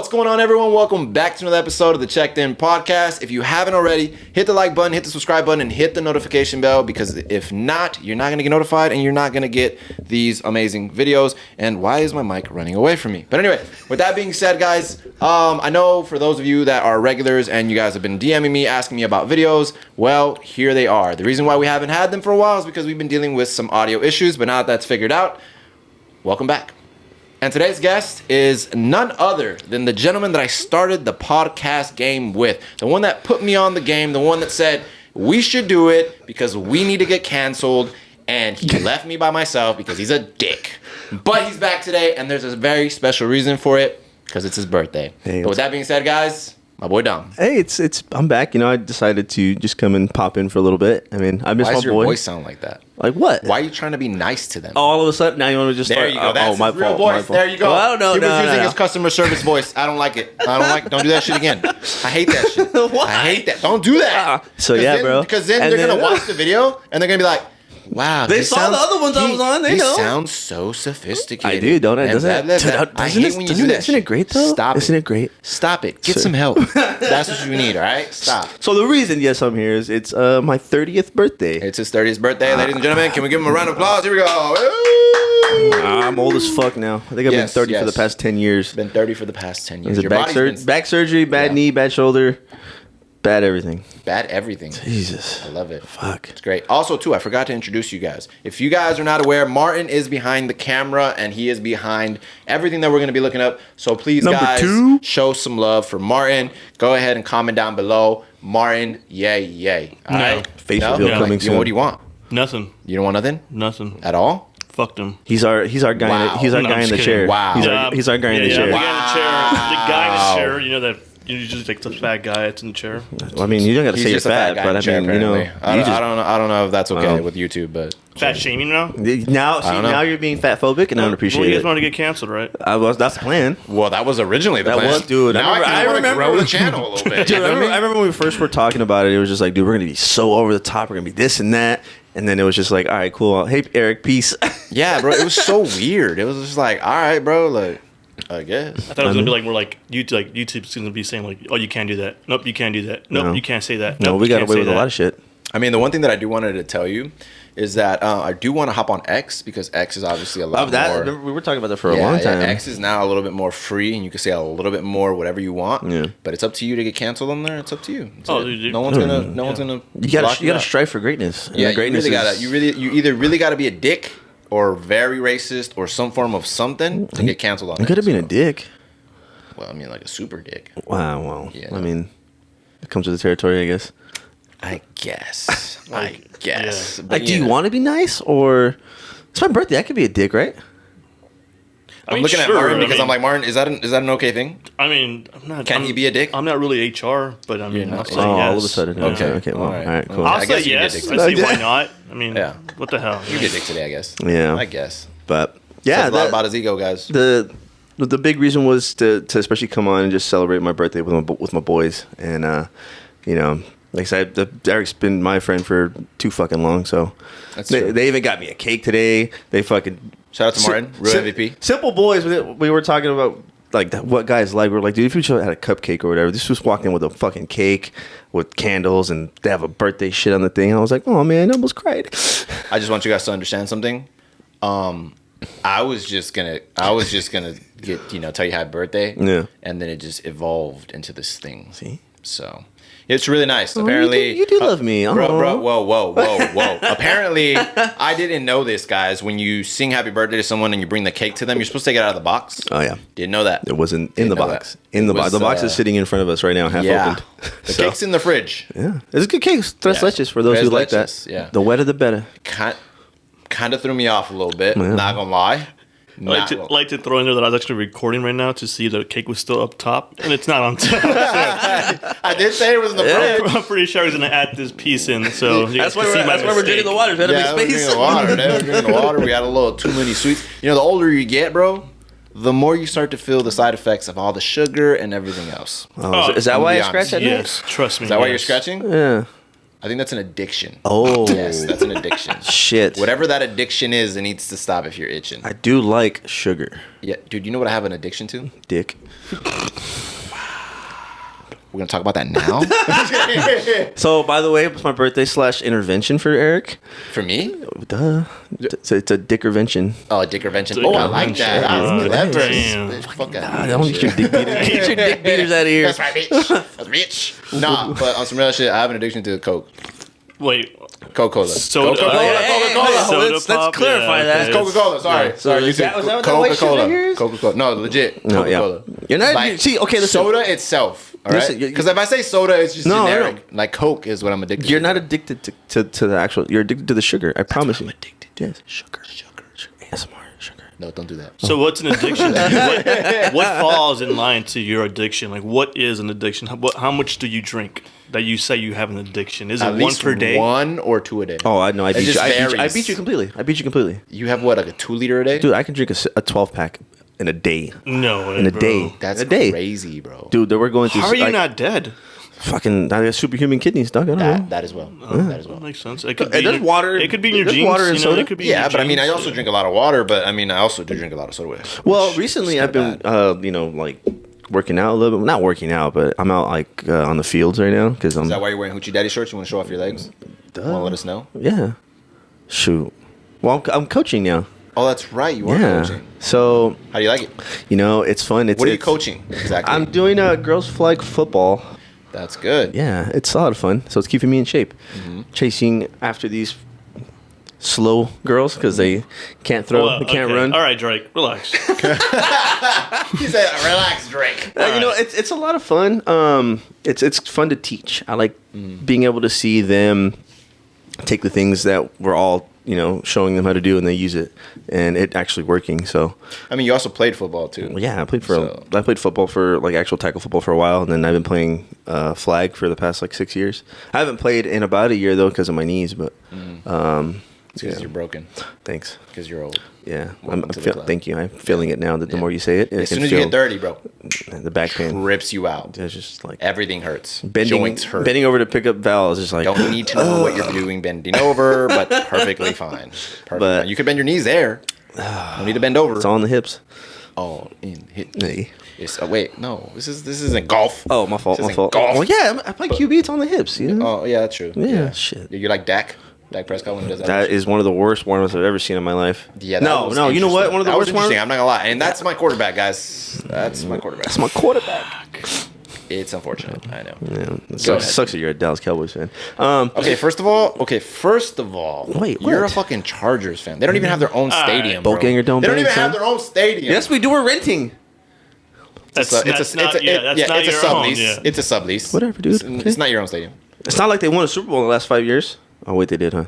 What's going on, everyone? Welcome back to another episode of the Checked In Podcast. If you haven't already, hit the like button, hit the subscribe button, and hit the notification bell, because if not, you're not going to get notified and you're not going to get these amazing videos. And why is my mic running away from me? But anyway, with that being said, guys, I know for those of you that are regulars and you guys have been DMing me, asking me about videos, well, here they are. The reason why we haven't had them for a while is because we've been dealing with some audio issues, but now that that's figured out, welcome back. And today's guest is none other than the gentleman that I started the podcast game with. The one that put me on the game, the one that said, we should do it because we need to get canceled. And he left me by myself because he's a dick. But he's back today, and there's a very special reason for it, because it's his birthday. Hey, but with that being said, guys, my boy Dom. Hey, I'm back. You know, I decided to just come and pop in for a little bit. I mean, I miss my boy. Why does your voice sound like that? Like what? Why are you trying to be nice to them? All of a sudden, now you want to just there start. You go. That's his real voice. There you go. Well, I don't know. He was using his customer service voice. I don't like it. Don't do that shit again. I hate that shit. Why? I hate that. Don't do that. So yeah, then, bro. Because then they're gonna watch the video and they're gonna be like, wow, they saw the other ones I was on. They know. Sounds so sophisticated. I do, don't I? I hate when you do that. Isn't it great though? Stop it. Isn't it great? Stop it. Get some help. That's what you need. All right. Stop. So the reason, yes, I'm here is it's my 30th birthday. It's his 30th birthday, ladies and gentlemen. Can we give him a round of applause? Here we go. I'm old as fuck now. I think I've been 30 for the past 10 years. Been 30 for the past 10 years. Is it back surgery, bad knee, bad shoulder, bad everything. Bad everything. Jesus. I love it. Fuck. It's great. Also, too, I forgot to introduce you guys. If you guys are not aware, Martin is behind the camera, and he is behind everything that we're going to be looking up. So please, guys, show some love for Martin. Go ahead and comment down below. Martin, yay. All right? Face reveal coming soon. What do you want? Nothing. You don't want nothing? Nothing. At all? Fuck them. He's our guy. Wow. He's our guy in the chair. Wow. He's our guy in the chair. The guy in the chair. You know that. You're just like the fat guy that's in the chair. Well, I mean, you don't got to say you're fat, but I mean, you know, I don't know if that's okay with YouTube, but fat shaming now. Now you're being fat phobic, and I don't appreciate it. You guys want to get canceled, right? That's the plan. Well, that was originally the plan. Dude. Now I remember grow the channel a little bit. Dude, I remember when we first were talking about it. It was just like, dude, we're gonna be so over the top. We're gonna be this and that. And then it was just like, all right, cool. Hey, Eric, peace. Yeah, bro. It was so weird. It was just like, all right, bro. Like, I guess. I thought it was gonna be like more like YouTube's gonna be saying like, oh, you can't do that. Nope, you can't do that. Nope, you can't say that. No, nope, we got away with a lot of shit. I mean, the one thing that I do wanted to tell you is that I do want to hop on X, because X is obviously a lot more. Remember, we were talking about that for a long time. X is now a little bit more free, and you can say a little bit more whatever you want. Yeah. But it's up to you to get canceled on there. It's up to you. Dude, no one's gonna. You gotta strive for greatness. Yeah, greatness you either really gotta be a dick or very racist or some form of something to get canceled on. You could have been a dick. Well, I mean, like a super dick. Wow. Well, yeah, I mean, it comes with the territory, I guess. I guess. Yeah. But, like, do you want to be nice, or it's my birthday? I could be a dick, right? I'm looking at Martin because I'm like, Martin, is that an okay thing? I mean, I'm not. Can he be a dick? I'm not really HR, but I mean, I'll say yes. All of a sudden. Okay. Well, all right, cool. I'll say yes. I say why not. I mean, what the hell? You get a dick today, I guess. Yeah. I guess. But yeah, says a lot about his ego, guys. The big reason was to especially come on and just celebrate my birthday with my boys, and you know, like I said, Eric's been my friend for too fucking long, so they even got me a cake today. They fucking shout out to Martin, real MVP. Simple boys. We were talking about like what guys like. We're like, dude, if you had a cupcake or whatever, this was walking with a fucking cake with candles, and they have a birthday shit on the thing. And I was like, oh man, I almost cried. I just want you guys to understand something. I was just gonna get tell you happy birthday, and then it just evolved into this thing. See, so it's really nice. Apparently, you do love me, bro. Whoa. Apparently, I didn't know this, guys. When you sing happy birthday to someone and you bring the cake to them, you're supposed to take it out of the box. Oh yeah, didn't know that. It wasn't in the box. In the box. The box is sitting in front of us right now, half opened. The cake's in the fridge. Yeah, it's a good cake. Tres leches for those who like that. Yeah, the wetter the better. Kind of threw me off a little bit. Yeah. Not gonna lie. I like to throw in there that I was actually recording right now to see the cake was still up top, and it's not on top. I did say it was in the front. I'm pretty sure I was going to add this piece in, so that's why we're drinking the water. We're drinking the water. We had a little too many sweets. You know, the older you get, bro, the more you start to feel the side effects of all the sugar and everything else. Is that why I scratch at Yes, trust me. Is that why you're scratching? Yeah. I think that's an addiction. Oh. Yes, that's an addiction. Shit. Whatever that addiction is, it needs to stop if you're itching. I do like sugar. Yeah, dude, you know what I have an addiction to? Dick. We're going to talk about that now? So, by the way, it's my birthday / intervention for Eric. For me? Duh. It's a dickervention. Oh, dickervention. Oh, I like that. That's clever. Damn. Fuck that. I don't get your dick beaters. Get your dick beaters out of here. That's right, bitch. That's bitch. Nah, but on some real shit, I have an addiction to Coke. Wait. Coca-Cola. Soda. Coca-Cola. Soda Let's pop, clarify yeah, that. okay. Coca-Cola. Sorry. Sorry. is You that- said was that what that white shit right here is? Coca-Cola. No, legit. No, Coca-Cola. yeah. You're not. Like, see, okay, listen. soda itself. All Listen, right. you- Because if I say soda, it's just No, generic. no. Like Coke is what I'm addicted to. You're not addicted to the actual. You're addicted to the sugar. I promise you. I'm addicted to. Yes. Sugar. ASMR. Sugar. No, don't do that. So what's an addiction? what falls in line to your addiction? Like, what is an addiction? How much do you drink that you say you have an addiction? Is it At one least per day? 1 or 2 a day. Oh, I know. I It beat you. just I varies. beat you completely. I beat you completely. You have what, like a 2 liter a day? Dude, I can drink a 12 pack in a day. No, In a bro. day. That's a day. crazy, bro. Dude, that we're going through. How are you like, not dead? Fucking, I got superhuman kidneys, dog. I don't know. That as well. That as well. That makes sense. It could There's in your- water- It could be in your there's genes. water in you know, soda. it could be in Yeah, your but I mean, I genes, also yeah. drink a lot of water, but I mean, I also do drink a lot of soda. Well, recently I've been, like working out a little bit. Not working out, but I'm out like on the fields right now because I'm. Is that why you're wearing Hoochie Daddy shorts? You want to show off your legs? Want to let us know? Yeah. Shoot. Well, I'm coaching now. Oh, that's right. You are Yeah. coaching. So How do you like it? it's fun. It's What are you it's- coaching exactly? I'm doing girls flag football. That's good. Yeah, it's a lot of fun. So it's keeping me in shape. Mm-hmm. Chasing after these slow girls because they can't throw, Well, they can't okay. run. All right, Drake, relax. He said, "Relax, Drake." You know, it's a lot of fun. It's fun to teach. I like being able to see them take the things that we're all showing them how to do, and they use it, and it actually working. So I mean, you also played football too. yeah, I played So- I played football for like actual tackle football for a while, and then I've been playing flag for the past like 6 years. I haven't played in about a year though because of my knees, but It's because you're broken. thanks. Because you're old. Yeah, Welcome to the club. thank you. I'm feeling it now. That the more you say it, As soon as you get dirty, bro, the back pain, rips you out. it's just like Everything hurts. Joints hurt. bending over to pick up Val is just like Don't need to know what you're doing bending over, but perfectly fine. But- You could bend your knees there. Don't need to bend over. it's all on the hips. Oh, in hit. Hey. Wait, no. This isn't golf. Oh, my fault. This My isn't fault. golf. Well, yeah, I play QB. It's on the hips. You know? Oh, yeah, that's true. Yeah, shit. You like Dak Prescott when he does that? That is one of the worst warm-ups I've ever seen in my life. Yeah. That No, was no. You know what? interesting. One of the that was worst warm-ups. interesting. I'm not gonna lie, and that's my quarterback, guys. That's my quarterback. That's my quarterback. It's unfortunate. I know. Yeah, it Go sucks, ahead. sucks that you're a Dallas Cowboys fan. Okay, first of all, Wait, you're a what? fucking Chargers fan. They don't even have their own stadium. bro. Boatganger Dome They don't Bank, even have son. their own stadium. Yes, we do. We're renting. That's It's a not your own. sublease. Yeah. It's a sublease. Whatever, dude. It's not your own stadium. It's not like they won a Super Bowl in the last 5 years. Oh wait, they did, huh?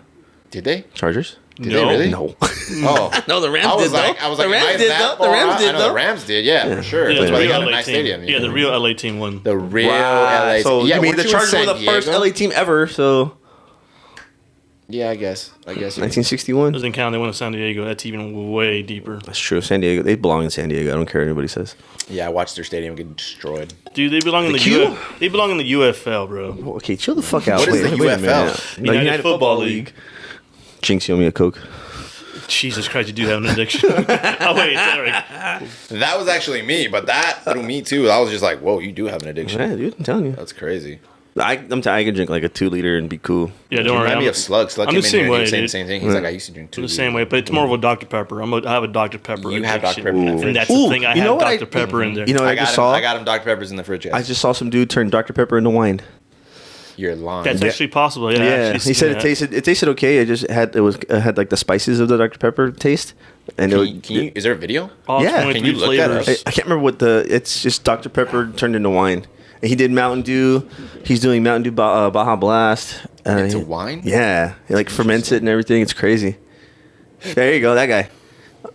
Did they? Chargers? Did they really? No. Oh. No, the Rams I was did, like, though. I was The like, Rams am I did, that though. The far Rams out? did, I know though. the Rams did, yeah, for sure. Yeah, That's the why they real got a LA nice team. stadium. Yeah, the real LA team won. The real Wow. LA. So yeah, you mean weren't the you in Chargers were San the first Diego? LA team ever? So Yeah, I guess. you- 1961. Doesn't count. They went to San Diego. That's even way deeper. That's true. San Diego. They belong in San Diego. I don't care what anybody says. Yeah, I watched their stadium get destroyed. Dude, they belong in the Q? They belong in the UFL, bro. Oh, okay, chill the fuck out. What is the a UFL? minute. United Football League. Jinx, you owe me a Coke. Jesus Christ, you do have an addiction. Oh wait, it's Eric. That was actually me, but that threw me too. I was just like, whoa, you do have an addiction. Yeah, dude, I'm telling you. That's crazy. I can drink like a 2 liter and be cool. Yeah, You don't worry. remind me I'm of Slug. Slug I'm came the in same here and he way, was saying the dude. same thing. He's like, I used to drink too. the same way, but it's more of a Dr. Pepper. I have a Dr. Pepper. You have addiction. Dr. Pepper in the and fridge. that's Ooh, the thing. I you know have what Dr. Pepper in there. You know what I, just saw? I got him Dr. Peppers in the fridge. Guys. I just saw some dude turn Dr. Pepper into wine. You're lying. That's actually possible. Yeah, Yeah, he said it tasted okay. It had like the spices of the Dr. Pepper taste, and Is there a video? All Yeah. 23 Can you look that up? flavors. I can't remember what it's just Dr. Pepper turned into wine. And he did Mountain Dew. He's doing Mountain Dew Baja Blast. Into he- wine? Yeah, he like ferments it and everything. It's crazy. There you go, that guy.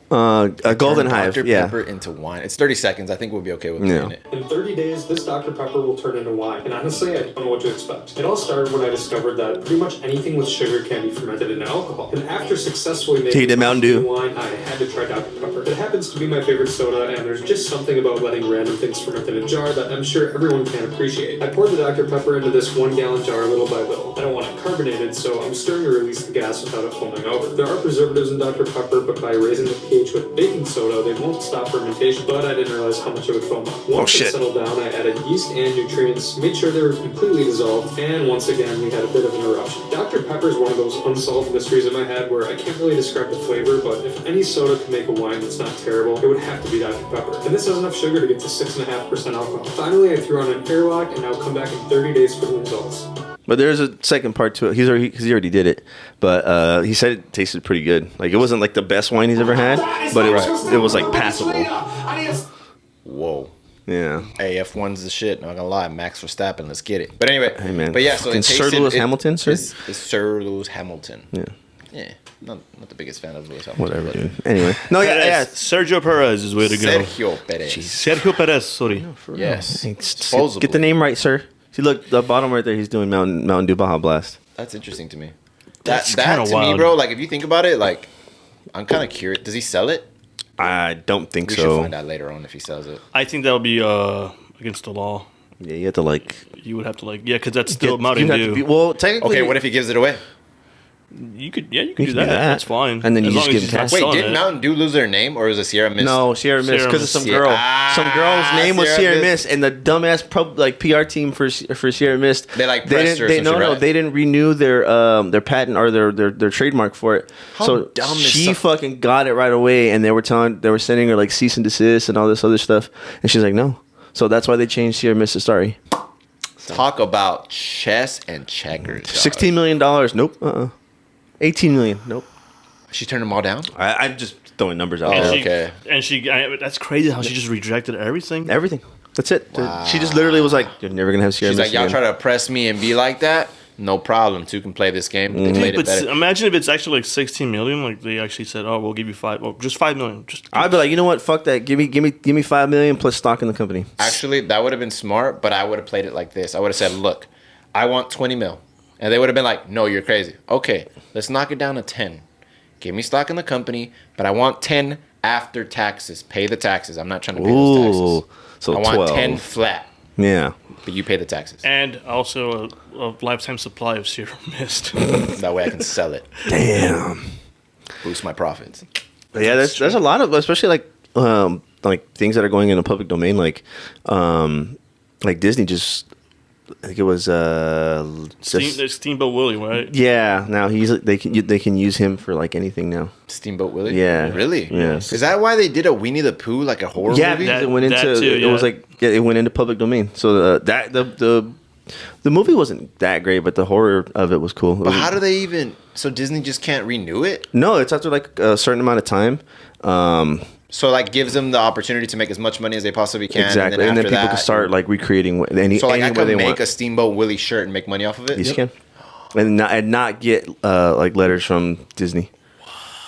A Golden Hive. Dr. Yeah. Pepper into wine. It's 30 seconds. I think we'll be okay with doing it. In 30 days, this Dr. Pepper will turn into wine. And honestly, I don't know what to expect. It all started when I discovered that pretty much anything with sugar can be fermented into alcohol. And after successfully making the Mountain Dew wine, I had to try Dr. Pepper. It happens to be my favorite soda, and there's just something about letting random things ferment in a jar that I'm sure everyone can appreciate. I poured the Dr. Pepper into this 1 gallon jar little by little. I don't want it carbonated, so I'm stirring to release the gas without it foaming over. There are preservatives in Dr. Pepper, but by raising the pH with baking soda, they won't stop fermentation, but I didn't realize how much it would foam up. Once it settled down, I added yeast and nutrients, made sure they were completely dissolved, and once again, we had a bit of an eruption. Dr. Pepper is one of those unsolved mysteries in my head where I can't really describe the flavor, but if any soda could make a wine that's not terrible, it would have to be Dr. Pepper. And this has enough sugar to get to 6.5% alcohol. Finally, I threw on an airlock, and I'll come back in 30 days for the results. But there's a second part to it. He already did it, but he said it tasted pretty good. Like, it wasn't like the best wine he's ever had, but it was like passable. Whoa. Yeah. Hey, F1's the shit. Not gonna lie, Max Verstappen. Let's get it. But anyway, hey man. But yeah, so it Sir Lewis Hamilton, sir. It's Sir Lewis Hamilton. Yeah. Yeah. Not the biggest fan of Lewis Hamilton. Whatever, dude. Anyway. No, yeah. Sergio Perez is way to go. Sergio Perez. Sergio Perez, sorry. Yes. Disposable. Get the name right, sir. See, look, the bottom right there, he's doing Mountain Dew Baja Blast. That's interesting to me. That's that kind of to wild. me, bro. Like, if you think about it, like, I'm kind of curious. Does he sell it? I don't think We so. should find out later on if he sells it. I think that would be against the law. Yeah, you have to like. You would have to because that's still Mountain you have to Dew. well, technically. Okay, what if he gives it away? You could do that. That's fine. And then you As just long give as him he's cash. not Wait, selling did it. Mountain Dew lose their name, or was it Sierra Mist? No, Sierra Mist, Sierra because of some Mist. girl. Ah, Some girl's name was Sierra Sierra Mist. Mist, and the dumbass PR team for Sierra Mist. They, like, pressed her or They some no shit, no right? they didn't renew their patent or their trademark for it. How so dumb is she fucking got it right away, and they were sending her like cease and desist and all this other stuff, and she's like no. So that's why they changed Sierra Mist to Starry. Talk about chess and checkers. dog. $16 million. Nope. 18 million. Nope. She turned them all down. I'm just throwing numbers out Oh, there. And she that's crazy how she just rejected everything. Everything. That's it. She just literally was like, "You're never gonna have Sierra She's Mist like, y'all again." try to oppress me and be like that. No problem. Two can play this game. They played it But better. imagine if it's actually like 16 million. Like they actually said, "Oh, we'll give you just 5 million." Just I'd be like, you know what? Fuck that. Give me $5 million plus stock in the company. Actually, that would have been smart, but I would have played it like this. I would have said, look, I want 20 mil. And they would have been like, no, you're crazy. Okay, let's knock it down to 10. Give me stock in the company, but I want 10 after taxes. Pay the taxes. I'm not trying to pay those Ooh, taxes. so I want 12. 10 flat, Yeah. but you pay the taxes. and also a lifetime supply of Sierra Mist. That way I can sell it, Damn. boost my profits. But yeah, there's a lot of, especially like things that are going in the public domain, like Disney just. I think it was Steamboat Willie, right? yeah. Now they can use him for like anything now. Steamboat Willie? Yeah. Really? Yes. Is that why they did a Winnie the Pooh, like a horror Yeah, movie? because That- it went into that too, it was yeah. like it went into public domain. So the movie wasn't that great, but the horror of it was cool. But how do they even... So Disney just can't renew it? No, it's after like a certain amount of time. So like gives them the opportunity to make as much money as they possibly can. Exactly, and then after people that, can start like recreating any So like I way could they make want. a Steamboat Willie shirt and make money off of it? Yes, you can, and not get like letters from Disney.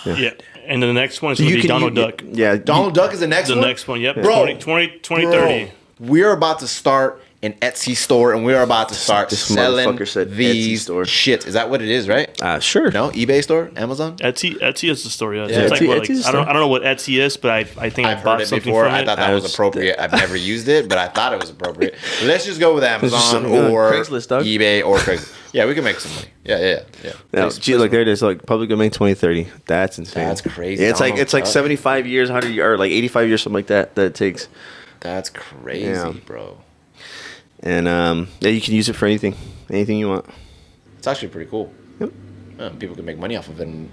Yeah. And then the next one is going to be Donald Duck. Yeah, Donald Duck is the next The one? next one, yep. Bro. 2030. We're about to start an Etsy store and we're about to start This selling motherfucker said Etsy these store. shit. Is that what it is, right? Sure. No? eBay store? Amazon? Etsy is the story. Yeah. Yeah, It's like, Etsy's a I store. don't know what Etsy is, but I think I I've heard bought it something before. from I it. thought that was appropriate. I've never used it, but I thought it was appropriate. Let's just go with Amazon something on or Craigslist, dog. eBay or Craigslist. Yeah, we can make some money. Yeah. Now, Please, gee, look there it is, like public domain 2030. That's insane. That's crazy. Yeah, it's like Duck. 75 years, 100 or like 85 years, something like that it takes. That's crazy, Yeah. bro. And yeah, you can use it for anything you want. It's actually pretty cool. Yep. People can make money off of it. And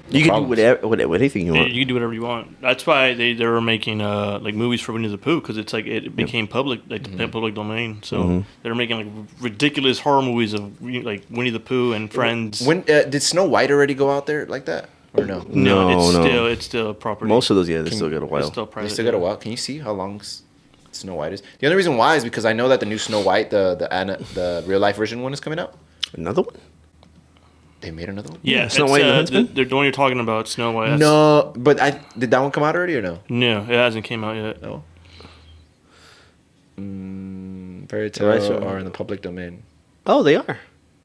You can problems. do whatever anything you want. You can do whatever you want. That's why they were making like movies for Winnie the Pooh, because it's like it became public, like public domain. So they're making like ridiculous horror movies of like Winnie the Pooh and Friends. When did Snow White already go out there like that, or no? No. It's still a property. Most of those, yeah, they still got a It's while. still They private. still got a while. Can you see how long Snow White is? The only reason why is because I know that the new Snow White, the real life version one, is coming out. Another one? They made another one? Yeah, Snow White and the Huntsman? the one you're talking about, Snow White. No, but did that one come out already or no? No, it hasn't came out yet. No. Fairy Tale are in the public domain. Oh, they are.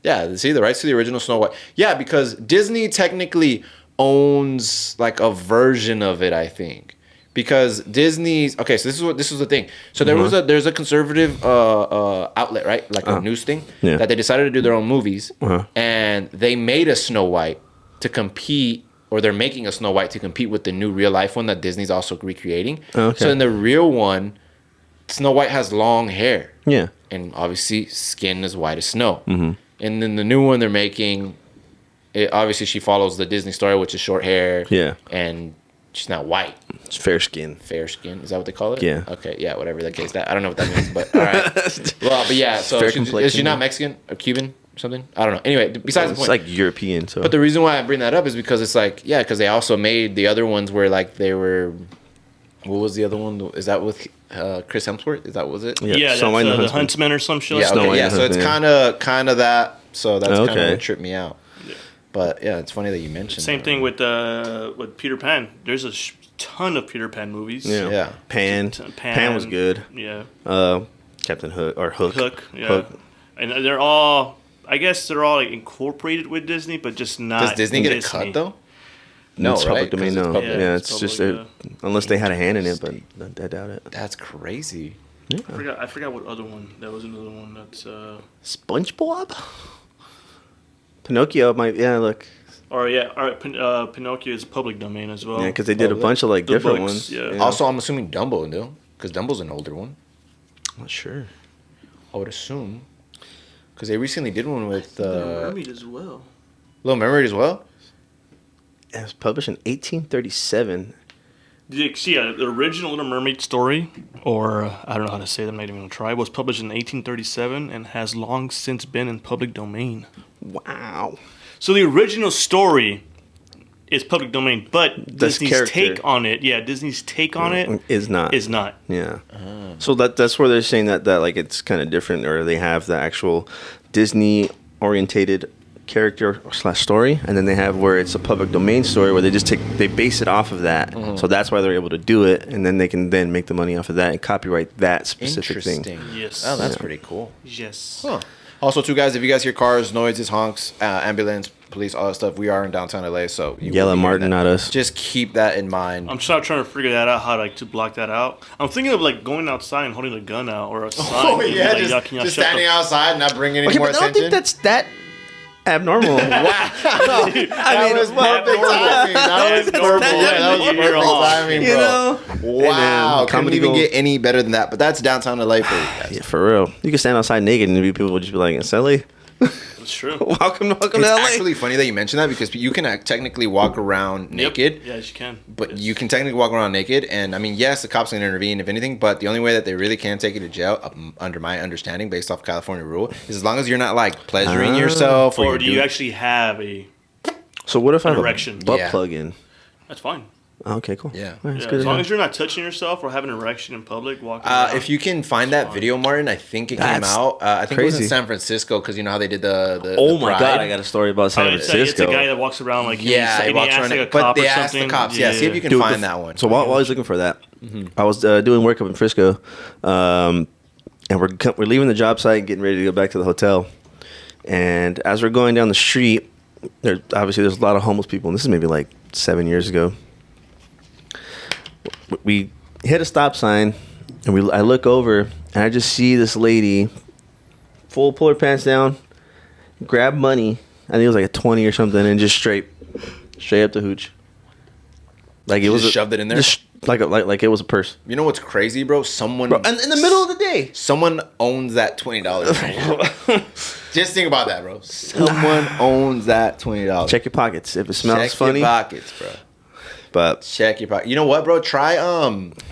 Yeah, see the rights to the original Snow White. Yeah, because Disney technically owns like a version of it, I think. Because Disney's okay, so this is the thing. So there's a conservative outlet, right? Like a news thing that they decided to do their own movies, and they made a Snow White to compete, or they're making a Snow White to compete with the new real life one that Disney's also recreating. Okay. So in the real one, Snow White has long hair. Yeah. And obviously skin as white as snow. Mm-hmm. And then the new one they're making, obviously she follows the Disney story, which is short hair. Yeah. And she's not white. It's fair skin. Fair skin. Is that what they call it? Yeah. Okay. Yeah. Whatever the case. That I don't know what that means, but all right. Well, but yeah. So is she not Mexican or Cuban or something? I don't know. Anyway, besides the point. It's like European. So. But the reason why I bring that up is because it's like because they also made the other ones where like they were. What was the other one? Is that with Chris Hemsworth? Is that was it? Yeah, that's the Huntsman or some shit. Yeah. Okay. Yeah. So it's kind of that. So that's kind of what tripped me out. Yeah. But yeah, it's funny that you mentioned. Same thing with Peter Pan. There's a ton of Peter Pan movies. Yeah. Pan was good. Yeah. Captain Hook or Hook. Yeah. Hook. And they're all. I guess they're all like incorporated with Disney, but just not. Does Disney get a cut though? No, it's right? public domain. No, it's public, just unless they had a hand in it, but I doubt it. That's crazy. Yeah. I forgot what other one. That was another one that's. SpongeBob. Pinocchio might look. Pinocchio is public domain as well. Yeah, because they did a bunch of like different books, ones. Yeah. Also, I'm assuming Dumbo, no? Because Dumbo's an older one. I'm not sure. I would assume. Because they recently did one with. Little Mermaid as well. Little Mermaid as well? It was published in 1837. Did you see the original Little Mermaid story, or I don't know how to say it, I'm not even going to try, was published in 1837 and has long since been in public domain. Wow. So the original story is public domain, but Disney's take on it, Disney's take on it is not. Yeah. So that's where they're saying that like it's kind of different, or they have the actual Disney orientated character / story, and then they have where it's a public domain story where they base it off of that. Mm-hmm. So that's why they're able to do it, and then they can then make the money off of that and copyright that specific thing. Yes. Oh, that's pretty cool. Yes. Huh. Also, too, guys, if you guys hear cars, noises, honks, ambulance, police, all that stuff, we are in downtown LA, so yell at Martin, not us. Just keep that in mind. I'm trying to figure that out, how to block that out. I'm thinking of like going outside and holding a gun out or a sign. Oh yeah, like, just standing outside and not bringing any more attention. I don't think that's that abnormal. Wow. That was perfect timing. That was perfect timing, bro. Wow. Couldn't even get any better than that. But that's downtown LA for you guys. Yeah, for real. You can stand outside naked and people would just be like, it's LA. That's true. Welcome to LA. It's actually funny that you mentioned that because you can technically walk around naked. Yes, you can. But you can technically walk around naked. And I mean, yes, the cops can intervene if anything. But the only way that they really can take you to jail, under my understanding, based off California rule, is as long as you're not like pleasuring yourself. Or do you actually have a So what if I have erection? a butt plug in? That's fine. Okay, cool. Yeah. As long as you're not touching yourself or having an erection in public, walking around. If you can find that video, Martin, I think it came out. I think it was in San Francisco because you know how they did the Oh my God, I got a story about San Francisco. It's a guy that walks around like he walks around like a cop, but they asked the cops. Yeah, see if you can find that one. So while I was looking for that, I was doing work up in Frisco, and we're leaving the job site and getting ready to go back to the hotel. And as we're going down the street, there's a lot of homeless people, and this is maybe like 7 years ago. We hit a stop sign, and I look over, and I just see this lady, pull her pants down, grab money. I think it was like a 20 or something, and just straight up the hooch. Like it was shoved it in there, just like it was a purse. You know what's crazy, bro? Someone in the middle of the day, someone owns that $20. Just think about that, bro. Someone owns that $20. Check your pockets if it smells funny. Check your pockets, bro. But check your pocket. You know what, bro? Try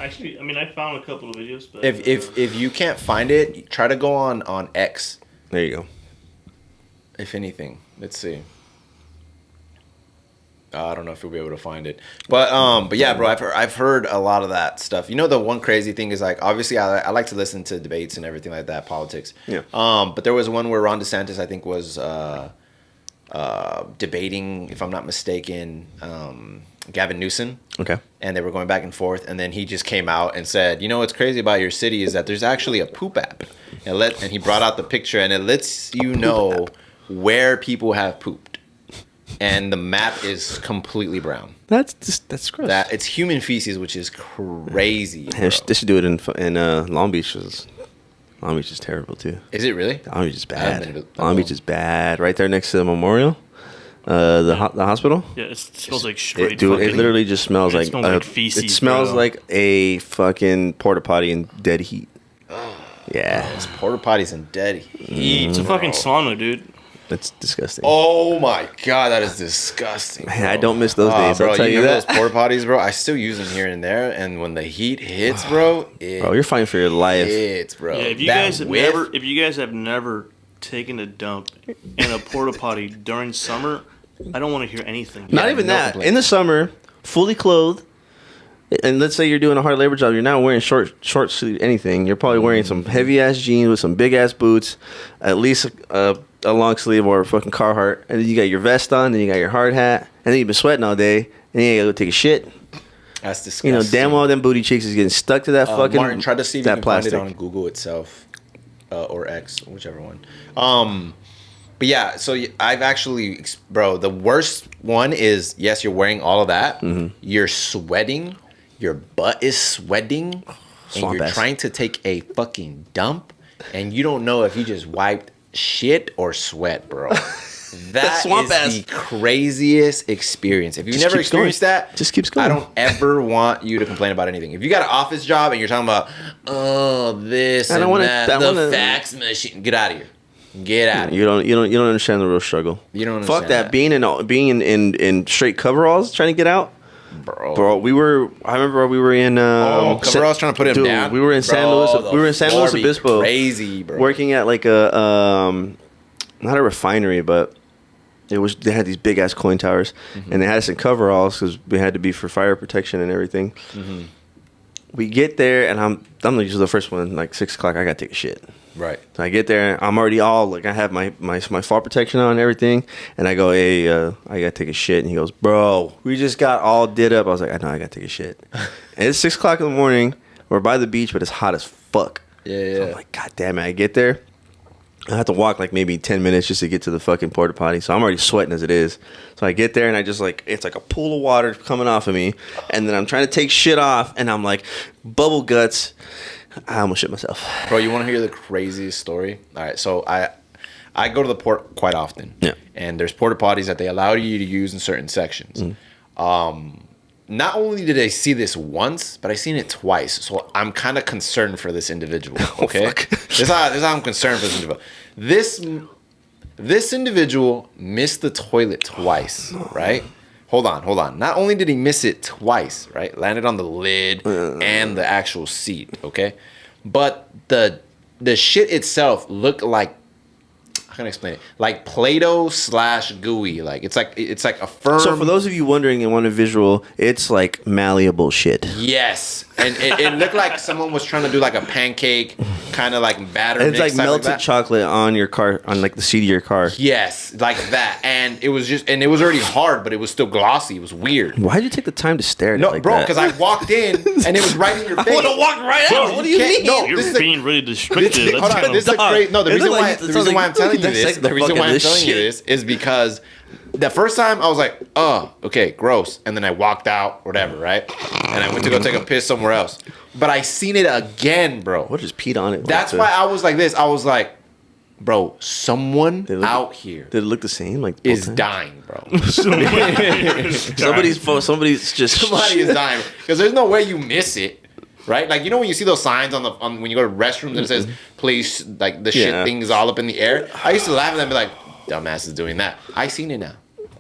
Actually, I mean, I found a couple of videos, but if you can't find it, try to go on X. There you go. If anything, let's see. I don't know if you'll be able to find it, but yeah, bro, I've heard a lot of that stuff. You know, the one crazy thing is like obviously I like to listen to debates and everything like that, politics. Yeah. But there was one where Ron DeSantis I think was debating, if I'm not mistaken, Gavin Newsom. Okay. And they were going back and forth, and then he just came out and said, "You know what's crazy about your city is that there's actually a poop app." And he brought out the picture, and it lets you know where people have pooped, and the map is completely brown. That's gross. That it's human feces, which is crazy. They should do it in Long Beach. Long Beach is terrible too. Is it really? Long Beach is bad. Long Beach is bad. Right there next to the memorial, the hospital. Yeah, it smells like straight. Dude, it literally just smells like feces. It smells bro. like a fucking porta potty in dead heat. Yeah, It's porta potties and dead heat. It's a fucking sauna, dude. that's disgusting. Oh my god, that is disgusting. Man, I don't miss those days. Bro, I'll tell you remember that. those porta potties, bro? I still use them here and there, and when the heat hits, bro, Bro, you're fighting for your life. hits, bro. Yeah, if you guys have never taken a dump in a porta potty during summer, I don't want to hear anything. Not even that. complaints. In the summer, fully clothed, and let's say you're doing a hard labor job, you're not wearing short sleeve anything. You're probably wearing some heavy ass jeans with some big ass boots, at least a long sleeve or a fucking Carhartt, and then you got your vest on, then you got your hard hat, and then you've been sweating all day, and then you gotta go take a shit. That's disgusting. You know, damn well them booty cheeks is getting stuck to that fucking Martin, try to see if that you can plastic. find it on Google itself, or X, whichever one. But yeah, so I've actually, bro, the worst one is, yes, you're wearing all of that. Mm-hmm. You're sweating. Your butt is sweating. And Swamp you're ass. trying to take a fucking dump. And you don't know if you just wiped shit or sweat, bro. That swamp is ass. the craziest experience. If you've Just never keeps going. experienced that, Just keeps going. I don't ever want you to complain about anything. If you got an office job and you're talking about, this I don't and wanna- that, I the wanna- fax machine, get out of here. Get out. You don't understand the real struggle. You don't Fuck understand that. Being in straight coveralls trying to get out. Bro. I remember we were in coveralls trying to put him dude, down. we were in San Bro, Luis the we were in San floor Luis be Obispo crazy, bro. working at like a not a refinery, but they had these big ass coin towers, and they had us in coveralls because we had to be for fire protection and everything. We get there, and I'm usually the first one, like 6 o'clock. I gotta take a shit. Right. So I get there, I'm already all like, I have my fall protection on and everything, and I go, hey, I gotta take a shit, and he goes, bro, we just got all did up. I was like, I know, I gotta take a shit. And it's 6 o'clock in the morning. We're by the beach, but it's hot as fuck. Yeah. So I'm like, god damn it. I get there, I have to walk like maybe 10 minutes just to get to the fucking porta potty. So I'm already sweating as it is. So I get there and I just like, it's like a pool of water coming off of me. And then I'm trying to take shit off and I'm like, bubble guts. I almost shit myself. Bro, you want to hear the craziest story? All right, so I go to the port quite often. Yeah. And there's porta potties that they allow you to use in certain sections. Not only did I see this once, but I seen it twice. So I'm kind of concerned for this individual. Okay, this is how I'm concerned for this individual. This individual missed the toilet twice. Right? Hold on. Not only did he miss it twice, right? Landed on the lid and the actual seat. Okay, but the shit itself looked like, how can I explain it? Like Play-Doh / gooey. Like it's like a firm. So for those of you wondering and want a visual, it's like malleable shit. Yes, and it looked like someone was trying to do like a pancake, kind of like batter. And it's mix, like type melted that. chocolate on your car, on like the seat of your car. Yes, like that, and it was already hard, but it was still glossy. It was weird. Why'd you take the time to stare at it No, like bro, that? because I walked in and it was right in your face. I would have walked right Bro, out. What do you can't- mean? no, You're this is being really descriptive. Hold on, this is Dog, great. No, the it reason looked why like- it sounds like I'm telling you this, dissect the fuck out of this shit. is because the first time I was like, oh, okay, gross, and then I walked out, whatever, right? And I went to go take a piss somewhere else, but I seen it again, bro. What just peed on it? That's why I was like this. I was like, bro, someone out here Did it look the same? Like is both times? dying, bro. Somebody's just Somebody is dying because there's no way you miss it. Right, like you know when you see those signs on when you go to restrooms and it says "please," like the shit thing is all up in the air. I used to laugh at them and be like, "Dumbass is doing that." I seen it now.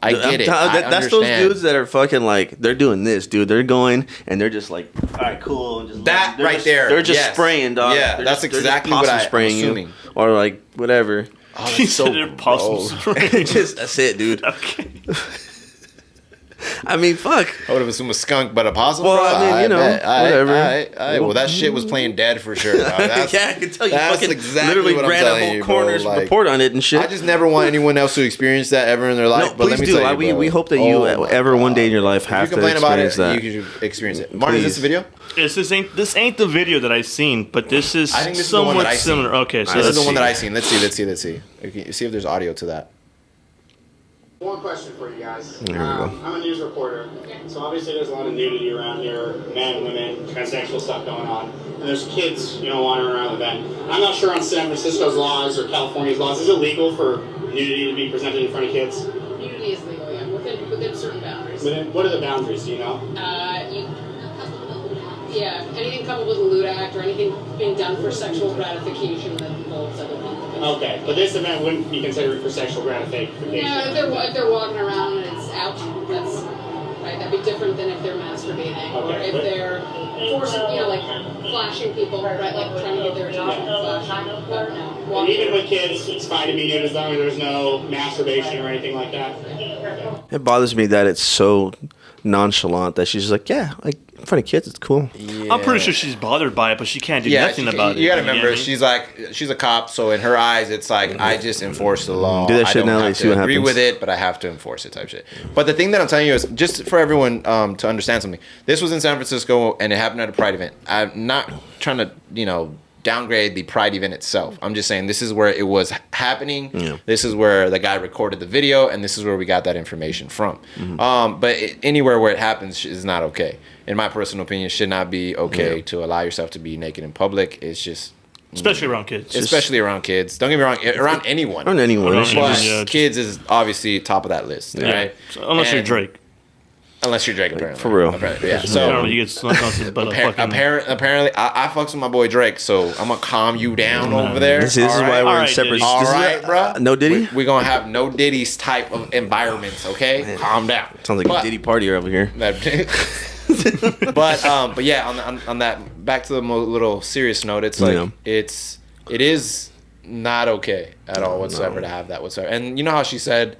I get it. I That's those understand. dudes that are fucking like they're doing this, dude. They're going and they're just like, all right, cool. And just That they're right just- there, They're just yes. spraying, dog. Yeah, They're that's just- they're exactly just what possum I'm spraying assuming. you, or like whatever. Oh, He that's so said it possum gross. spray. Just that's it, dude. Okay. I mean, fuck. I would have assumed a skunk, but a possum. Well, bro? I mean, you know, whatever. Well, that shit was playing dead for sure. Bro. That's, yeah, I can tell you. That's Fucking exactly literally what I'm ran telling a whole you, Corners bro. Like, report on it and shit. I just never want anyone else to experience that ever in their life. No, but let please me do. tell you, bro. We hope that you ever one day in your life have if you to complain about experience it, that. you can experience it. Martin, is this a video? This ain't the video that I've seen, but this is I think this is the one somewhat that I similar. seen. Okay, so This is let's the one see. that I seen. Let's see. Okay, see if there's audio to that. One question for you guys. There we go. I'm a news reporter, so obviously there's a lot of nudity around here, men, women, transsexual stuff going on, and there's kids, wandering around the bend. I'm not sure on San Francisco's laws or California's laws, is it legal for nudity to be presented in front of kids? Nudity is legal, yeah, within certain boundaries. What are the boundaries? Do you know? Yeah, anything coupled with a lewd act or anything being done for sexual gratification that involves other people. Okay, but this event wouldn't be considered for sexual gratification. Yeah, if they're walking around and it's out, that's right. That'd be different than if they're masturbating or Okay, if but- they're forcing, like flashing people, right? Like trying to get their attention, flashing. But no, And walking even with kids, it's fine to be nude as long as there's no masturbation or anything like that. It bothers me that it's so nonchalant that she's just like, yeah, like in front of kids, it's cool. I'm pretty sure she's bothered by it, but she can't do nothing about it. You gotta get remember, me? she's a cop, so in her eyes, it's like I just enforce the law. Do that shit I don't now, have see to what agree happens. with it, but I have to enforce it, type shit. But the thing that I'm telling you is, just for everyone to understand something, this was in San Francisco and it happened at a Pride event. I'm not trying to, downgrade the Pride event itself. I'm just saying this is where it was happening. Yeah. This is where the guy recorded the video, and this is where we got that information from. But anywhere where it happens is not okay. In my personal opinion, it should not be okay to allow yourself to be naked in public. It's just, Especially around kids. especially around kids. Don't get me wrong, around anyone. On anyone. Around It's anyone. just- But Yeah, kids is obviously top of that list, right? So unless you're And- Drake. Unless you're Drake, apparently. for real. Apparently, yeah. So So you get snuck onto but apparently, I fucks with my boy Drake, so I'm gonna calm you down over there. This is all why right? we're in Alright, separate. Diddy. All this is- right, bro. No Diddy? We're gonna have no Diddy's type of environments, okay? Calm down. Sounds like But- a Diddy party over here. but yeah, on that, back to the little serious note, it's like Yeah. it is not okay at all whatsoever to have that whatsoever. And you know how she said,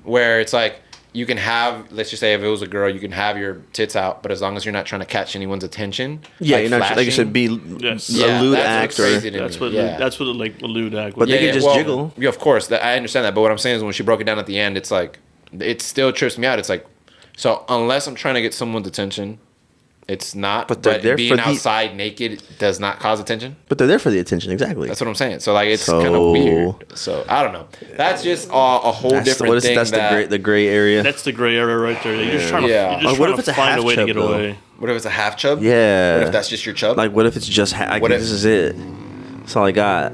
where it's like you can have, let's just say if it was a girl, you can have your tits out, but as long as you're not trying to catch anyone's attention. Yeah, like you're not, like you said, flashing, be Yes. a lewd that's act what's or. crazy to That's me. what Yeah. that's what like a lewd act. But would they be. can just jiggle. Yeah, of course, I understand that. But what I'm saying is, when she broke it down at the end, it's like it still trips me out. It's like, so unless I'm trying to get someone's attention, it's not. But they're there being for the- outside naked does not cause attention. But they're there for the attention, exactly. That's what I'm saying. So like, it's So- kind of weird. So I don't know. That's just a whole different what is it? thing. That's that, the gray area. That's the gray area right there. You're just trying to, Yeah. you're just Or what trying if to it's a find half a way to chub, get though? away. what if it's a half chub? Yeah. What if that's just your chub? Like, what if it's just like, What if- this is it? That's all I got.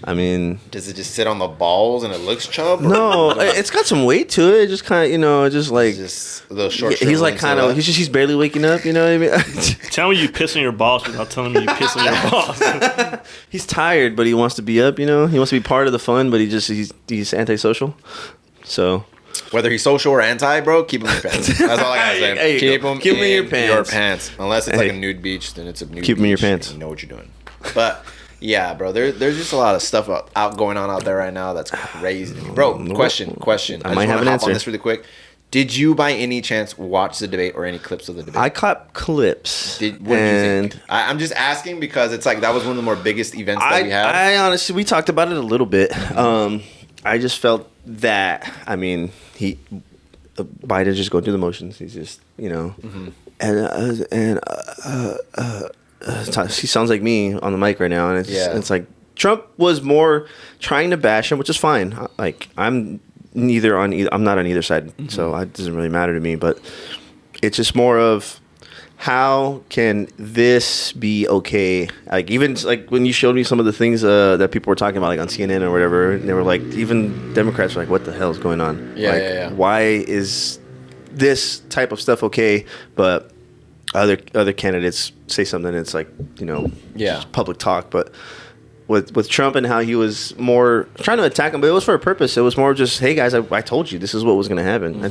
I mean, Does it just sit on the balls and it looks chub? Or no, it's got some weight to it. It just kind of, just like It's just a little short. he's like kind of he's barely waking up. You know what I mean? Tell me you piss on your boss without telling me you piss on your boss. He's tired, but he wants to be up. You know, he wants to be part of the fun, but he's antisocial. So Whether he's social or anti, bro, keep him in your pants. That's all I gotta say. There you Keep go. him Keep 'em in your Your pants. pants. Unless it's like a Hey. nude beach, then it's a nude Keep 'em in your beach, pants. and you know what you're doing. But yeah, bro, there's just a lot of stuff out going on out there right now that's crazy to me. Bro, question. I just might wanna have an hop answer. on this really quick. Did you by any chance watch the debate or any clips of the debate? I caught clips. What did you think? I'm just asking because it's like that was one of the more biggest events that we had. I honestly, we talked about it a little bit. I just felt that, I mean, Biden just going through the motions. He's just, Mm-hmm. he sounds like me on the mic right now, and Yeah. it's like Trump was more trying to bash him, which is fine. Like I'm not on either side, Mm-hmm. so it doesn't really matter to me. But it's just more of, how can this be okay? Like, even like when you showed me some of the things that people were talking about, like on CNN or whatever, and they were like, even Democrats were like, "What the hell is going on? Yeah, like, yeah. Why is this type of stuff okay, but other candidates say something, it's like, Yeah. just public talk." But with Trump and how he was more trying to attack him, but it was for a purpose. It was more just, hey guys, I told you this is what was going to happen.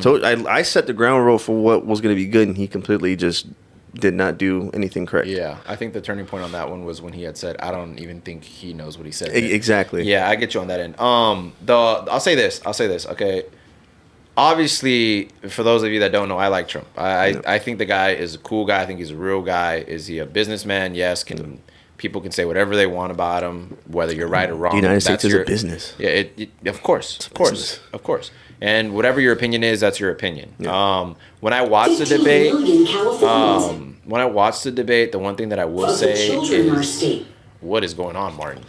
I set the ground rule for what was going to be good, and he completely just did not do anything correct. Yeah, I think the turning point on that one was when he had said, "I don't even think he knows what he said." Exactly. Yeah, I get you on that end. I'll say this. Okay, obviously, for those of you that don't know, I like Trump. I think the guy is a cool guy. I think he's a real guy. Is he a businessman? Yes. People can say whatever they want about him, whether you're right or wrong. The United States is a business. Yeah, of course. And whatever your opinion is, that's your opinion. Yeah. When I watched the debate, the one thing that I will say is, what is going on, Martin?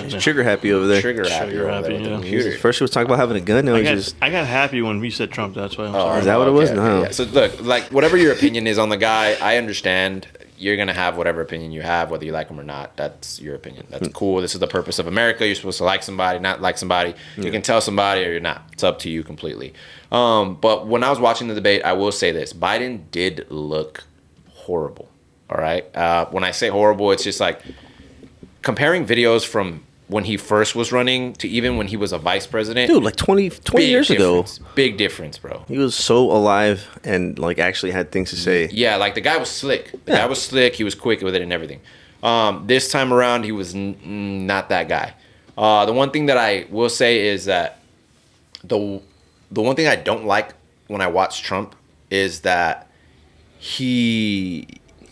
She's trigger happy over there. Trigger happy over there with the computer. First she was talking about having a gun. Now I got happy when we said Trump. That's why I'm sorry. Is that what it was? No. Yeah. So look, like whatever your opinion is on the guy, I understand. You're gonna have whatever opinion you have, whether you like him or not. That's your opinion. That's cool. This is the purpose of America. You're supposed to like somebody, not like somebody. You can tell somebody or you're not. It's up to you completely. But when I was watching the debate, I will say this: Biden did look horrible. All right. When I say horrible, it's just like comparing videos from when he first was running to even when he was a vice president. Dude, like 20 years ago. Big difference, bro. He was so alive and like actually had things to say. Yeah, like the guy was slick. Guy was slick. He was quick with it and everything. This time around, he was not that guy. The one thing that I will say is that the one thing I don't like when I watch Trump is that he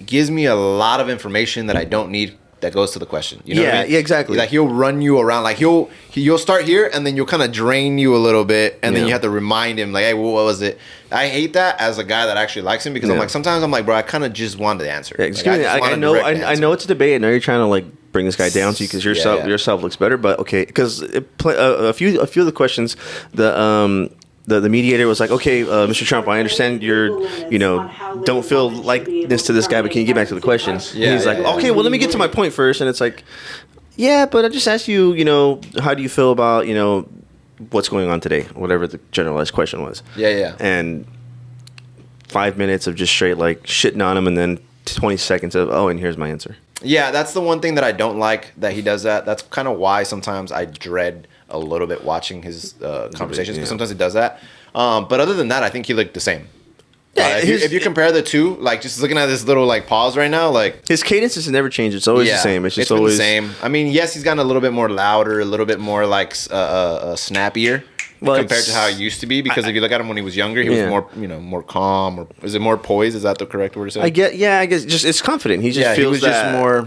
gives me a lot of information that I don't need that goes to the question. You know what I mean? Yeah, exactly. Like he'll run you around. Like you'll start here and then you'll kind of drain you a little bit and then you have to remind him like, hey, what was it? I hate that as a guy that actually likes him because I'm like, sometimes I'm like, bro, I kind of just wanted the answer. Yeah, excuse me. I know it's a debate. I know you're trying to like bring this guy down to you because yourself looks better. But okay, because a few of the questions, the mediator was like, okay, Mr. Trump, I understand don't feel like this to this guy, but can you get back to the question? Yeah, and he's like, okay, well, let me get to my point first. And it's like, yeah, but I just asked you, how do you feel about, what's going on today? Whatever the generalized question was. Yeah. And 5 minutes of just straight like shitting on him and then 20 seconds of, and here's my answer. Yeah, that's the one thing that I don't like that he does that. That's kind of why sometimes I dread a little bit watching his conversations because sometimes he does that. But other than that, I think he looked the same. Yeah, if you compare the two, like just looking at this little like pause right now, like his cadence has never changed. It's always the same. It's just always the same. I mean, yes, he's gotten a little bit more louder, a little bit more like snappier compared to how he used to be. Because if you look at him when he was younger, he was more more calm. Or is it more poised? Is that the correct word to say? I guess just it's confident. He just feels just more.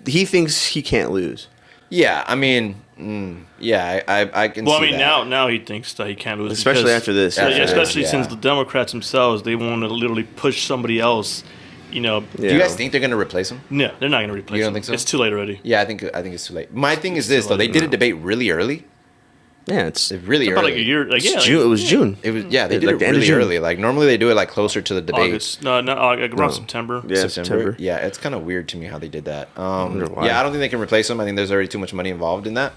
He thinks he can't lose. Yeah, I mean. I can. Well, see I mean, that. now he thinks that he can't lose, especially after this. Especially since the Democrats themselves, they want to literally push somebody else. Do you guys think they're going to replace him? No, they're not going to replace him. You don't think so? It's too late already. Yeah, I think it's too late. My thing is this though: they did a debate really early. Yeah, it's really early. About like a year. Like, June. It was June. It was they did it really early. Like normally they do it like closer to the debate. August. Around September. Yeah, September. Yeah, it's kind of weird to me how they did that. I don't think they can replace him. I think there's already too much money involved in that.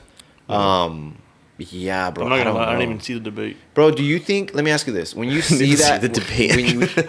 Yeah, bro. I'm not gonna lie, I didn't even see the debate. Bro, do you think? Let me ask you this: when you see that the debate, I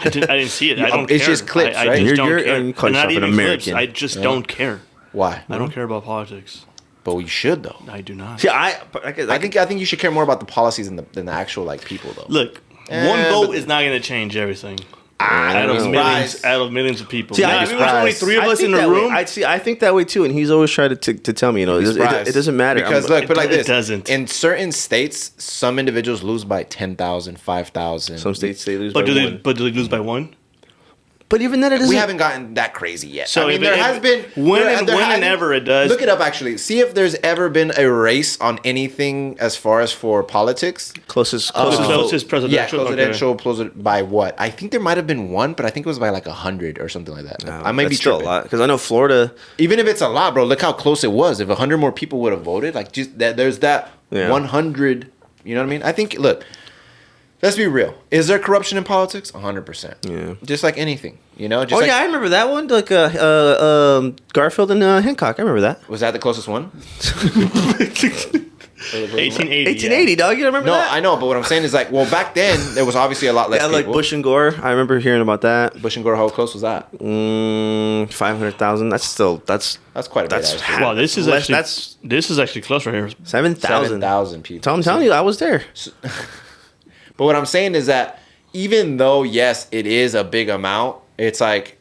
didn't see it. I don't care. It's just clips, right? I just don't care. You call yourself an American. Clips. I just don't care. Why? I don't care about politics. But you should though. I do not. See, I think you should care more about the policies than the actual like people though. Look, one vote is not going to change everything. Out of millions of people. See, there's only three of us in the room. I think that way too, and he's always tried to tell me, it doesn't matter. Because look, but like this, it doesn't. In certain states, some individuals lose by 10,000, 5,000. Some states they lose by one. But do they lose by one? But even then, it isn't. We haven't gotten that crazy yet. So I mean, there has been whenever it does. Look it up. Actually, see if there's ever been a race on anything as far as for politics. Closest presidential. Yeah, presidential. Closer by what? I think there might have been one, but I think it was by like 100 or something like that. No, I might be still tripping. A lot because I know Florida. Even if it's a lot, bro, look how close it was. If 100 more people would have voted, like just that, there's that 100. You know what I mean? I think. Look. Let's be real. Is there corruption in politics? 100%. Yeah. Just like anything, Just I remember that one. Like Garfield and Hancock. I remember that. Was that the closest one? 1880. Dog. You remember that? No, I know, but what I'm saying is like, well, back then there was obviously a lot less people. Like Bush and Gore. I remember hearing about that. Bush and Gore. How close was that? 500,000. That's quite a bit. Wow, this is actually close right here. 7,000 people. I'm telling you, I was there. But what I'm saying is that even though, yes, it is a big amount, it's like,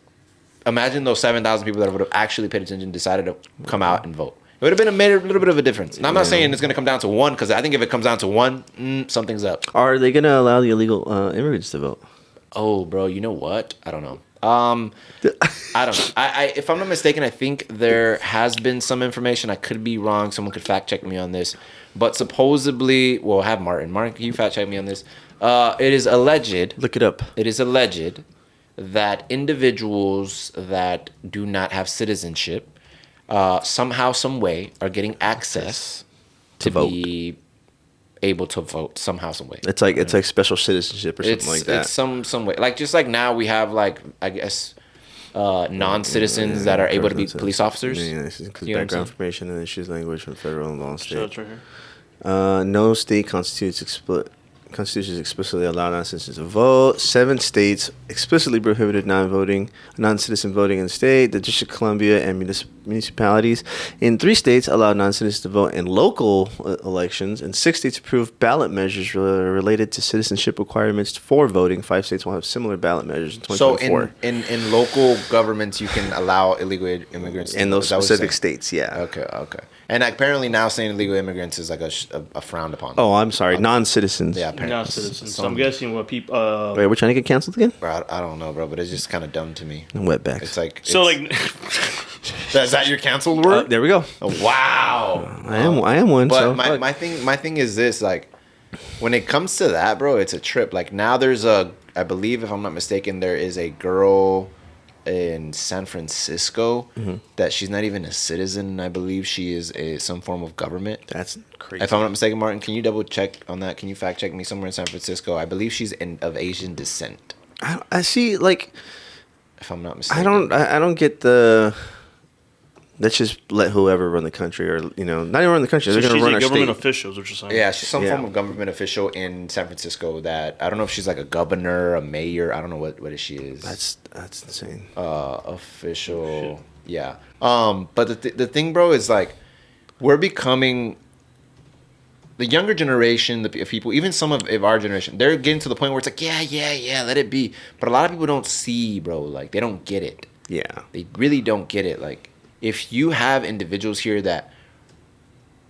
imagine those 7,000 people that would have actually paid attention and decided to come out and vote. would have been made a little bit of a difference. And I'm not saying it's going to come down to one, because I think if it comes down to one, something's up. Are they going to allow the illegal immigrants to vote? Oh, bro, you know what? I don't know. I don't know. I if I'm not mistaken, I think there has been some information. I could be wrong. Someone could fact check me on this. But supposedly, well, have Martin. Martin, can you fact check me on this? It is alleged. Look it up. It is alleged that individuals that do not have citizenship somehow, some way, are getting access to be able to vote somehow, some way. It's like special citizenship or something like that. It's some way. Like just like now we have like I guess non-citizens that are able to be police officers. Yeah, because background information and issues language from federal and law state. Right here. No state constitutions explicitly allow non-citizens to vote. 7 states explicitly prohibited non-citizen voting in the state. The District of Columbia and municipalities in 3 states allowed non-citizens to vote in local elections, and 6 states approved ballot measures related to citizenship requirements for voting. 5 states will have similar ballot measures in 2024. So in local governments, you can allow illegal immigrants in those specific states, yeah. Okay. And apparently now saying illegal immigrants is like a frowned upon. Oh, I'm sorry, non-citizens. Yeah, apparently. Non-citizens. So I'm guessing what people. Wait, we're trying to get canceled again? Bro, I don't know, bro, but it's just kind of dumb to me. Wetbacks. It's like So is that your canceled word? There we go. Oh, wow. I am one. But so. my thing is this, like, when it comes to that, bro, it's a trip. Like now there's I believe, if I'm not mistaken, there is a girl in San Francisco that she's not even a citizen. I believe she is some form of government. That's crazy. If I'm not mistaken, Martin, can you double check on that? Can you fact check me? Somewhere in San Francisco, I believe she's of Asian descent. I see. Like, if I'm not mistaken, I don't get the. Let's just let whoever run the country, or not even run the country. So they're going to run our government state. officials, what you're saying? Yeah, she's some form of government official in San Francisco. That I don't know if she's like a governor, a mayor. I don't know what she is. That's insane. Official. Yeah. But the thing, bro, is like we're becoming the younger generation, the people, even some of our generation. They're getting to the point where it's like, yeah, let it be. But a lot of people don't see, bro. Like they don't get it. Yeah. They really don't get it. Like if you have individuals here that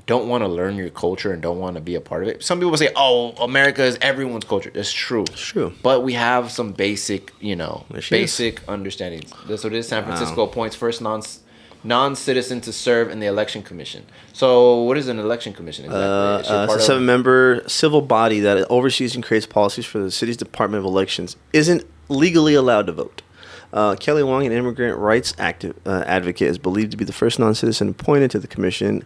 don't want to learn your culture and don't want to be a part of it. Some people will say, "Oh, America is everyone's culture." That's true. It's true. But we have some basic, understandings. So this San Francisco appoints first non-citizen to serve in the election commission. So what is an election commission exactly? It's a 7-member civil body that oversees and creates policies for the city's Department of Elections. Isn't legally allowed to vote. Kelly Wong, an immigrant rights advocate, is believed to be the first non-citizen appointed to the commission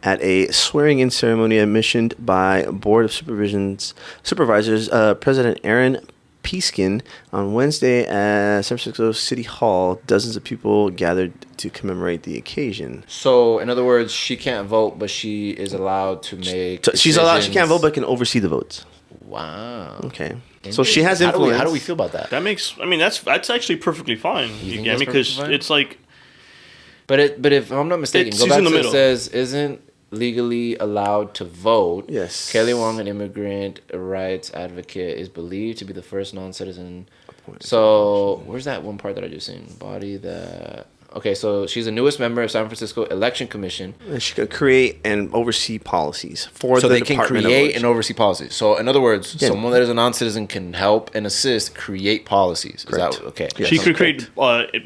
at a swearing-in ceremony admissioned by Board of Supervisors President Aaron Peaskin on Wednesday at San Francisco City Hall. Dozens of people gathered to commemorate the occasion. So, in other words, she can't vote, but she is allowed to make She's allowed. She can't vote, but can oversee the votes. Wow. Okay. So she has influence. How do we feel about that? That makes. I mean, that's actually perfectly fine. You get me? Because it's like. But if I'm not mistaken, go back to it says isn't legally allowed to vote. Yes. Kelly Wong, an immigrant rights advocate, is believed to be the first non-citizen. So where's that one part that I just seen? Body that. Okay, so she's the newest member of San Francisco Election Commission. And she can create and oversee policies for so the they can Department create and oversee policies. So in other words, someone that is a non-citizen can help and assist create policies. Correct. Is that okay? Yeah, she could create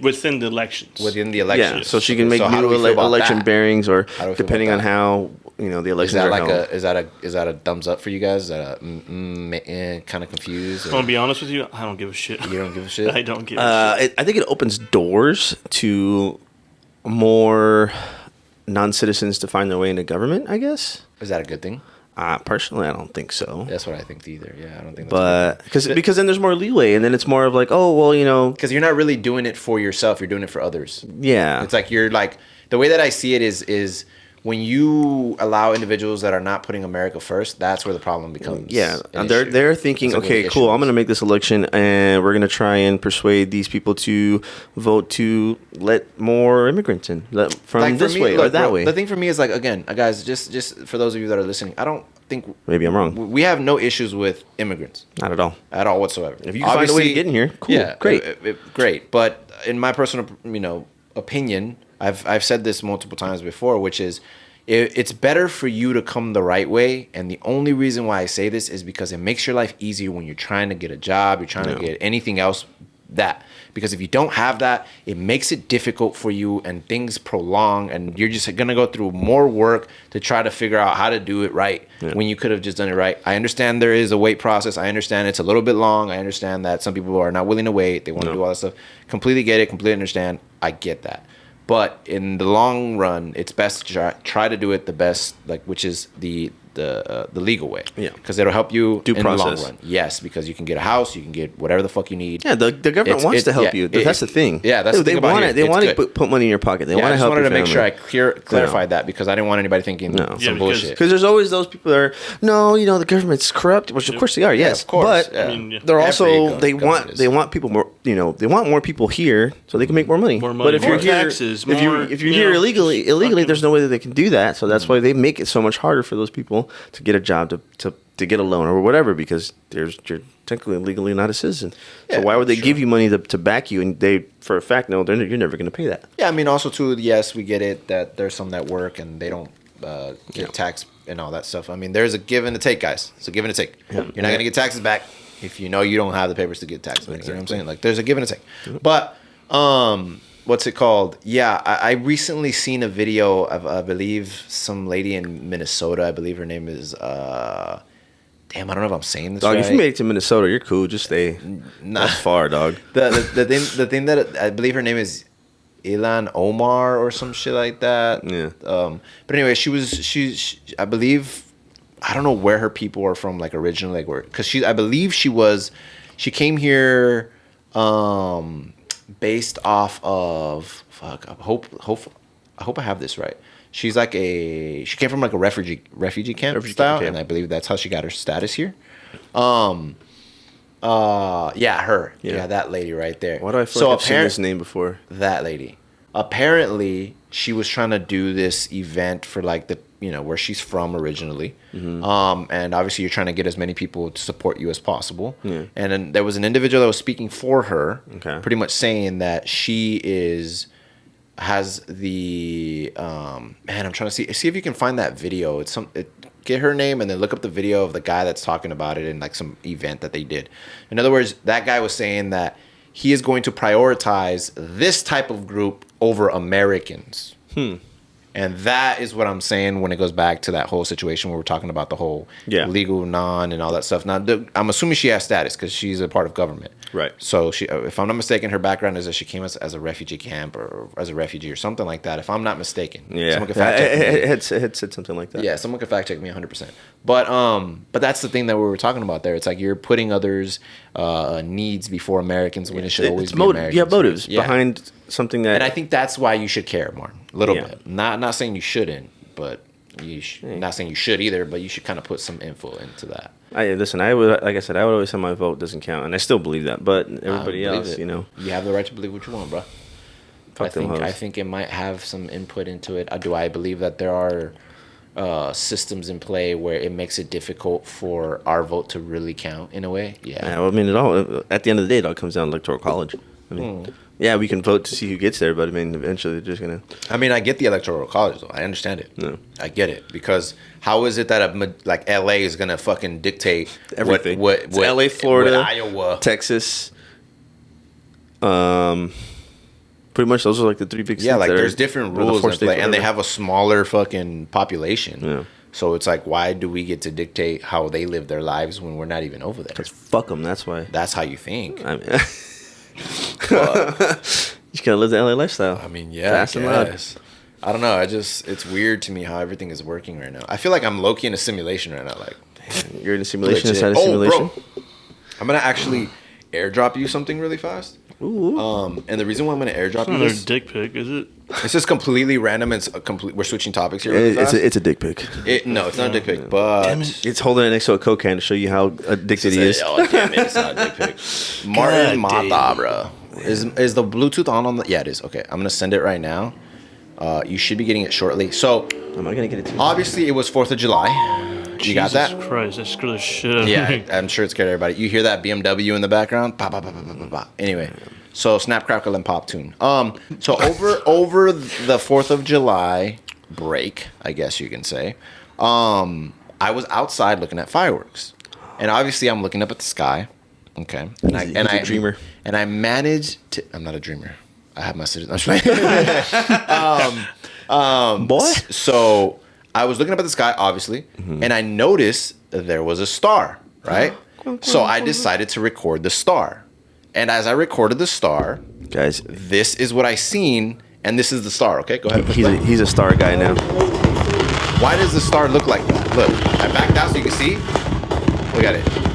within the elections. Within the elections. Yeah, so she can make new election bearings, or depending on how the elections are held. Is that a thumbs up for you guys? Is that a kind of confused? I'm gonna be honest with you. I don't give a shit. You don't give a shit. I don't give a shit. I think it opens doors to more non-citizens to find their way into government, I guess. Is that a good thing? Personally, I don't think so. That's what I think either. Yeah, I don't think. But because then there's more leeway, and then it's more of like, oh well, because you're not really doing it for yourself; you're doing it for others. Yeah, it's like you're like the way that I see it is when you allow individuals that are not putting America first, that's where the problem becomes. Yeah, and they're thinking, okay, cool, I'm going to make this election, and we're going to try and persuade these people to vote to let more immigrants in, from this way or that way. The thing for me is like, again, guys, just for those of you that are listening, I don't think maybe I'm wrong. We have no issues with immigrants, not at all whatsoever. If you can find a way to get in here, cool, yeah, great, great. But in my personal, opinion, I've said this multiple times before, which is it's better for you to come the right way. And the only reason why I say this is because it makes your life easier when you're trying to get a job, you're trying to get anything else. Because if you don't have that, it makes it difficult for you, and things prolong, and you're just gonna go through more work to try to figure out how to do it right when you could have just done it right. I understand there is a wait process. I understand it's a little bit long. I understand that some people are not willing to wait. They want to do all that stuff. Completely get it. Completely understand. I get that. But in the long run, it's best to try to do it the best, like, which is the legal way. Yeah. Because it'll help you in the long run. Yes, because you can get a house, you can get whatever the fuck you need. Yeah, the government wants to help you. That's the thing. Yeah, that's the thing about it. They want to put money in your pocket. They want to help you. I just wanted to make sure I clarified that, because I didn't want anybody thinking some bullshit. Because there's always those people that are, no, the government's corrupt, which of course they are, yes. Of course. But they're also, they want people more, they want more people here so they can make more money. But if you're here, if you're here illegally, there's no way that they can do that. So that's why they make it so much harder for those people to get a job, to get a loan or whatever, because you're technically legally not a citizen. So why would they give you money to back you, and they, for a fact, know you're never going to pay that? Yeah, I mean, also too, yes, we get it that there's some that work and they don't get taxed and all that stuff. I mean, there's a give and a take, guys. It's a give and a take. You're not going to get taxes back if you know you don't have the papers to get taxes back. You know what I'm saying? Like, there's a give and a take. But what's it called? Yeah, I recently seen a video of, I believe, some lady in Minnesota. I believe her name is damn, I don't know if I'm saying this right. Dog, if you made it to Minnesota, you're cool. Just stay. That's far, dog. The thing that I believe her name is Ilan Omar or some shit like that. Yeah. But anyway, she I believe, I don't know where her people are from, like, originally, like, where, because I believe she came here based off of, fuck, I hope I have this right. She came from like a refugee camp style, and I believe that's how she got her status here. Yeah, her. Yeah, that lady right there. Why do I feel like I've seen this name before? That lady. Apparently, she was trying to do this event for, like, where she's from originally. Mm-hmm. And obviously you're trying to get as many people to support you as possible. Yeah. And then there was an individual that was speaking for her, pretty much saying that she has the man, I'm trying to see if you can find that video. Get her name and then look up the video of the guy that's talking about it in, like, some event that they did. In other words, that guy was saying that he is going to prioritize this type of group over Americans. And that is what I'm saying when it goes back to that whole situation where we're talking about the whole legal, non, and all that stuff. Now, I'm assuming she has status because she's a part of government. Right. So, if I'm not mistaken, her background is that she came as a refugee camp or as a refugee or something like that, if I'm not mistaken. Yeah. Someone can fact check me. It had said something like that. Yeah, someone can fact check me 100%. But that's the thing that we were talking about there. It's like you're putting others' needs before Americans when it should always be Americans. You have motives behind something that... And I think that's why you should care more. A little bit. Not saying you shouldn't, but not saying you should either, but you should kind of put some info into that. I would, like I said, I would always say my vote doesn't count, and I still believe that. But everybody else, you have the right to believe what you want, bro. I think it might have some input into it. Do I believe that there are systems in play where it makes it difficult for our vote to really count in a way? Yeah. Well, I mean, at the end of the day, it all comes down to electoral college. I mean, yeah, we can vote to see who gets there, but I mean, eventually they're just gonna. I mean, I get the electoral college though. I understand it. No. I get it, because how is it that like LA is gonna fucking dictate everything? What LA, Florida, Iowa, Texas. Pretty much those are like the three big. Yeah, like there's different rules in play, and they have a smaller fucking population. Yeah. So it's like, why do we get to dictate how they live their lives when we're not even over there? Because fuck them. That's why. That's how you think. I mean. You just gotta live the LA lifestyle. I mean, yeah, I don't know. It's weird to me how everything is working right now. I feel like I'm low-key in a simulation right now. Like, you're in a simulation inside a simulation. Bro, I'm gonna actually airdrop you something really fast. Ooh. And the reason why I'm gonna airdrop you this dick pic, is it? It's just completely random. It's we're switching topics here. Really fast. It's a dick pic. No, it's not a dick pic, but it's holding it next to a Coke can to show you how addicted he is. Oh damn it! It's not a dick pic. Martin Mata, bro. Is the Bluetooth on the? Yeah, it is. Okay, I'm gonna send it right now. You should be getting it shortly. So, am I gonna get it too? Obviously, it was 4th of July. You got that? Jesus Christ, that scared the shit out of me. I'm sure it scared everybody. You hear that BMW in the background? Bah, bah, bah, bah, bah, bah. Anyway, so Snap, Crackle, and Pop tune. So over the 4th of July, break, I guess you can say, I was outside looking at fireworks, and obviously I'm looking up at the sky. Okay, and He's a dreamer. And I managed to. I'm not a dreamer. I have my. Boy. So I was looking up at the sky, obviously, and I noticed that there was a star. Right. So I decided to record the star, and as I recorded the star, Guys, this is what I seen, and this is the star. Okay, go ahead. he's a star guy now. Why does the star look like that? Look, I backed out so you can see. Look at it.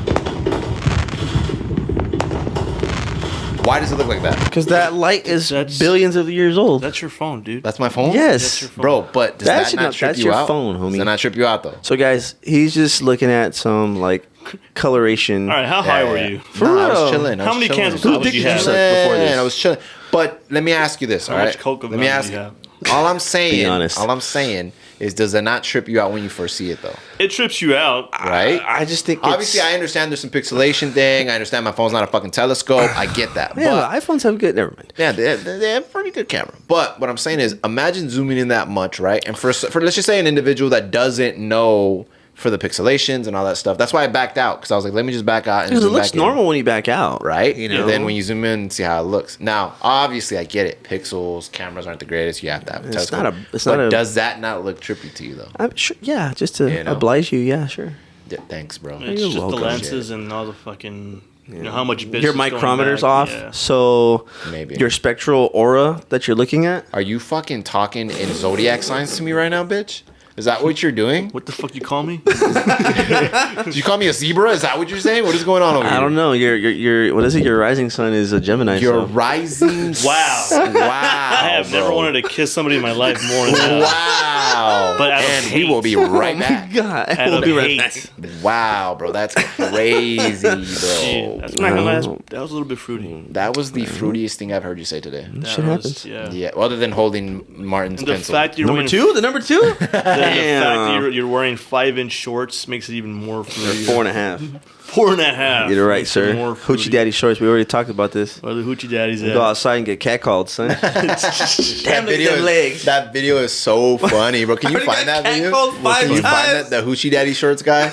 Why does it look like that? Because that light is That's- billions of years old. That's your phone, dude. That's my phone? Yes. That's your phone. Bro, but does That's that not not- trip that's you your out? phone, homie. Does that not trip you out, though? So guys, he's just looking at some like coloration. All right, how high were you? For Nah, I was real? chilling. How many cans of Who Coke did did you you have? suck before this? I was chilling. But let me ask you this, all How right? much Coke Let me ask did you have? All I'm saying, Be honest. all I'm saying is, does it not trip you out when you first see it, though? It trips you out. Right? I just think Obviously, I understand there's some pixelation thing. I understand my phone's not a fucking telescope. I get that. yeah, But iPhones have good. Never mind. yeah, they have a pretty good camera. But what I'm saying is, imagine zooming in that much, right? And for let's just say an individual that doesn't know for the pixelations and all that stuff. That's why I backed out, because I was like, let me just back out and Because it zoom looks back in. normal when you back out, Right? You And know. then when you zoom in and see how it looks. Now, obviously, I get it. Pixels, cameras aren't the greatest. You have to have a It's telescope. not a- it's but not a- does that not look trippy to you, though? I'm sure. Yeah, just to You know? oblige you. Yeah, sure. Yeah, thanks, bro. It's You're just welcome. the lenses and all the fucking, you know, how much bits Your is going micrometer's back. off, Yeah. so Maybe. your spectral aura that you're looking at. Are you fucking talking in zodiac signs to me right now, bitch? Is that what you're doing? What the fuck you call me? Did you call me a zebra? Is that what you're saying? What is going on over here? I don't know. Your what is it? Your rising sun is a Gemini. Your so. rising. Wow. Wow. I have never bro. wanted to kiss somebody in my life more than that. Wow. But out of and we hate. will be right back. God, Out we'll of be right hate. back. Wow, bro. That's crazy, bro. Yeah, that's not gonna lie, that was a little bit fruity. That was the fruitiest thing I've heard you say today. That Shit was- happens. Yeah. Yeah, other than holding Martin's And the pencil. fact you're Number wearing, two, the number two. the fact that you're wearing 5-inch shorts makes it even more fruity. 4.5. 4.5. You're right, Makes it sir. more Hoochie fruity. Daddy shorts. We already talked about this. Where the hoochie daddies at? Go outside and get catcalled, son. Damn, that look at video, them legs. that video is so funny, bro. Can you already find got that video? catcalled five Can you find times. that the Hoochie Daddy shorts guy?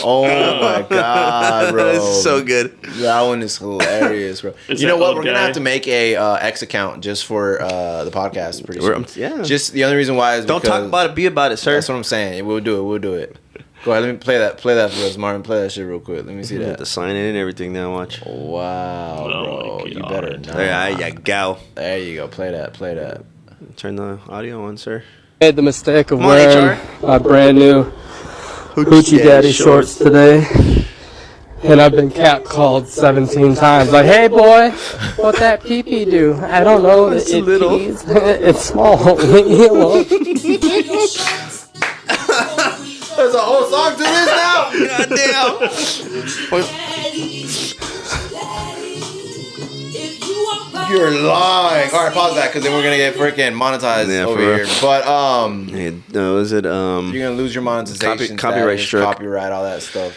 Oh my god, bro. That's so good. That one is hilarious, bro. Is You know that what? old We're gonna guy? have to make a X account just for the podcast pretty soon. Yeah. Just the only reason why is Don't because talk about it. Be about it, sir. That's what I'm saying. We'll do it. We'll do it. Go ahead. Let me play that. Play that for us, Martin. Play that shit real quick. Let me see You have that. to sign in and everything now. Watch. Wow, Oh bro. my You God. better not. There you go. There you go. Play that. Play that. Turn the audio on, sir. Made the mistake of Come on, wearing HR. brand new Hoochie Daddy shorts today. And I've been catcalled 17 times. Like, hey boy, what that pee-pee do? I don't know. It's it little. pees. It's small. You know. There's a whole song to this now. Goddamn. You're lying. All right, pause that because then we're gonna get freaking monetized Yeah, over for real. here. But Hey, no, is it you're gonna lose your monetization, Copyright status, struck. copyright, all that stuff.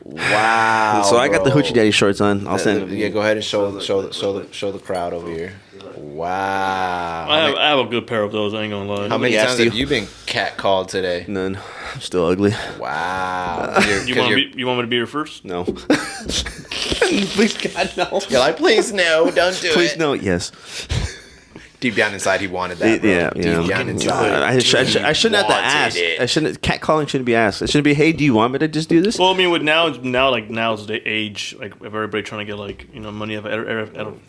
Wow. So I got the bro. Hoochie Daddy shorts on. I'll send Yeah, it. go ahead and show the crowd over here. Wow. I have a good pair of those. I ain't gonna lie. How many Yes, times you. have you been catcalled today? None. I'm still ugly. Wow. You want me to be your first? No. Please, God, no. You're like, please no, don't do Please, it. no. Yes. Deep down inside, he wanted that. Bro. Yeah. Deep Yeah. down inside. I shouldn't have to wanted ask. it. I shouldn't. Catcalling shouldn't be asked. It shouldn't be. Hey, do you want me to just do this? Well, I mean, with now's the age like of everybody trying to get like money out of everything.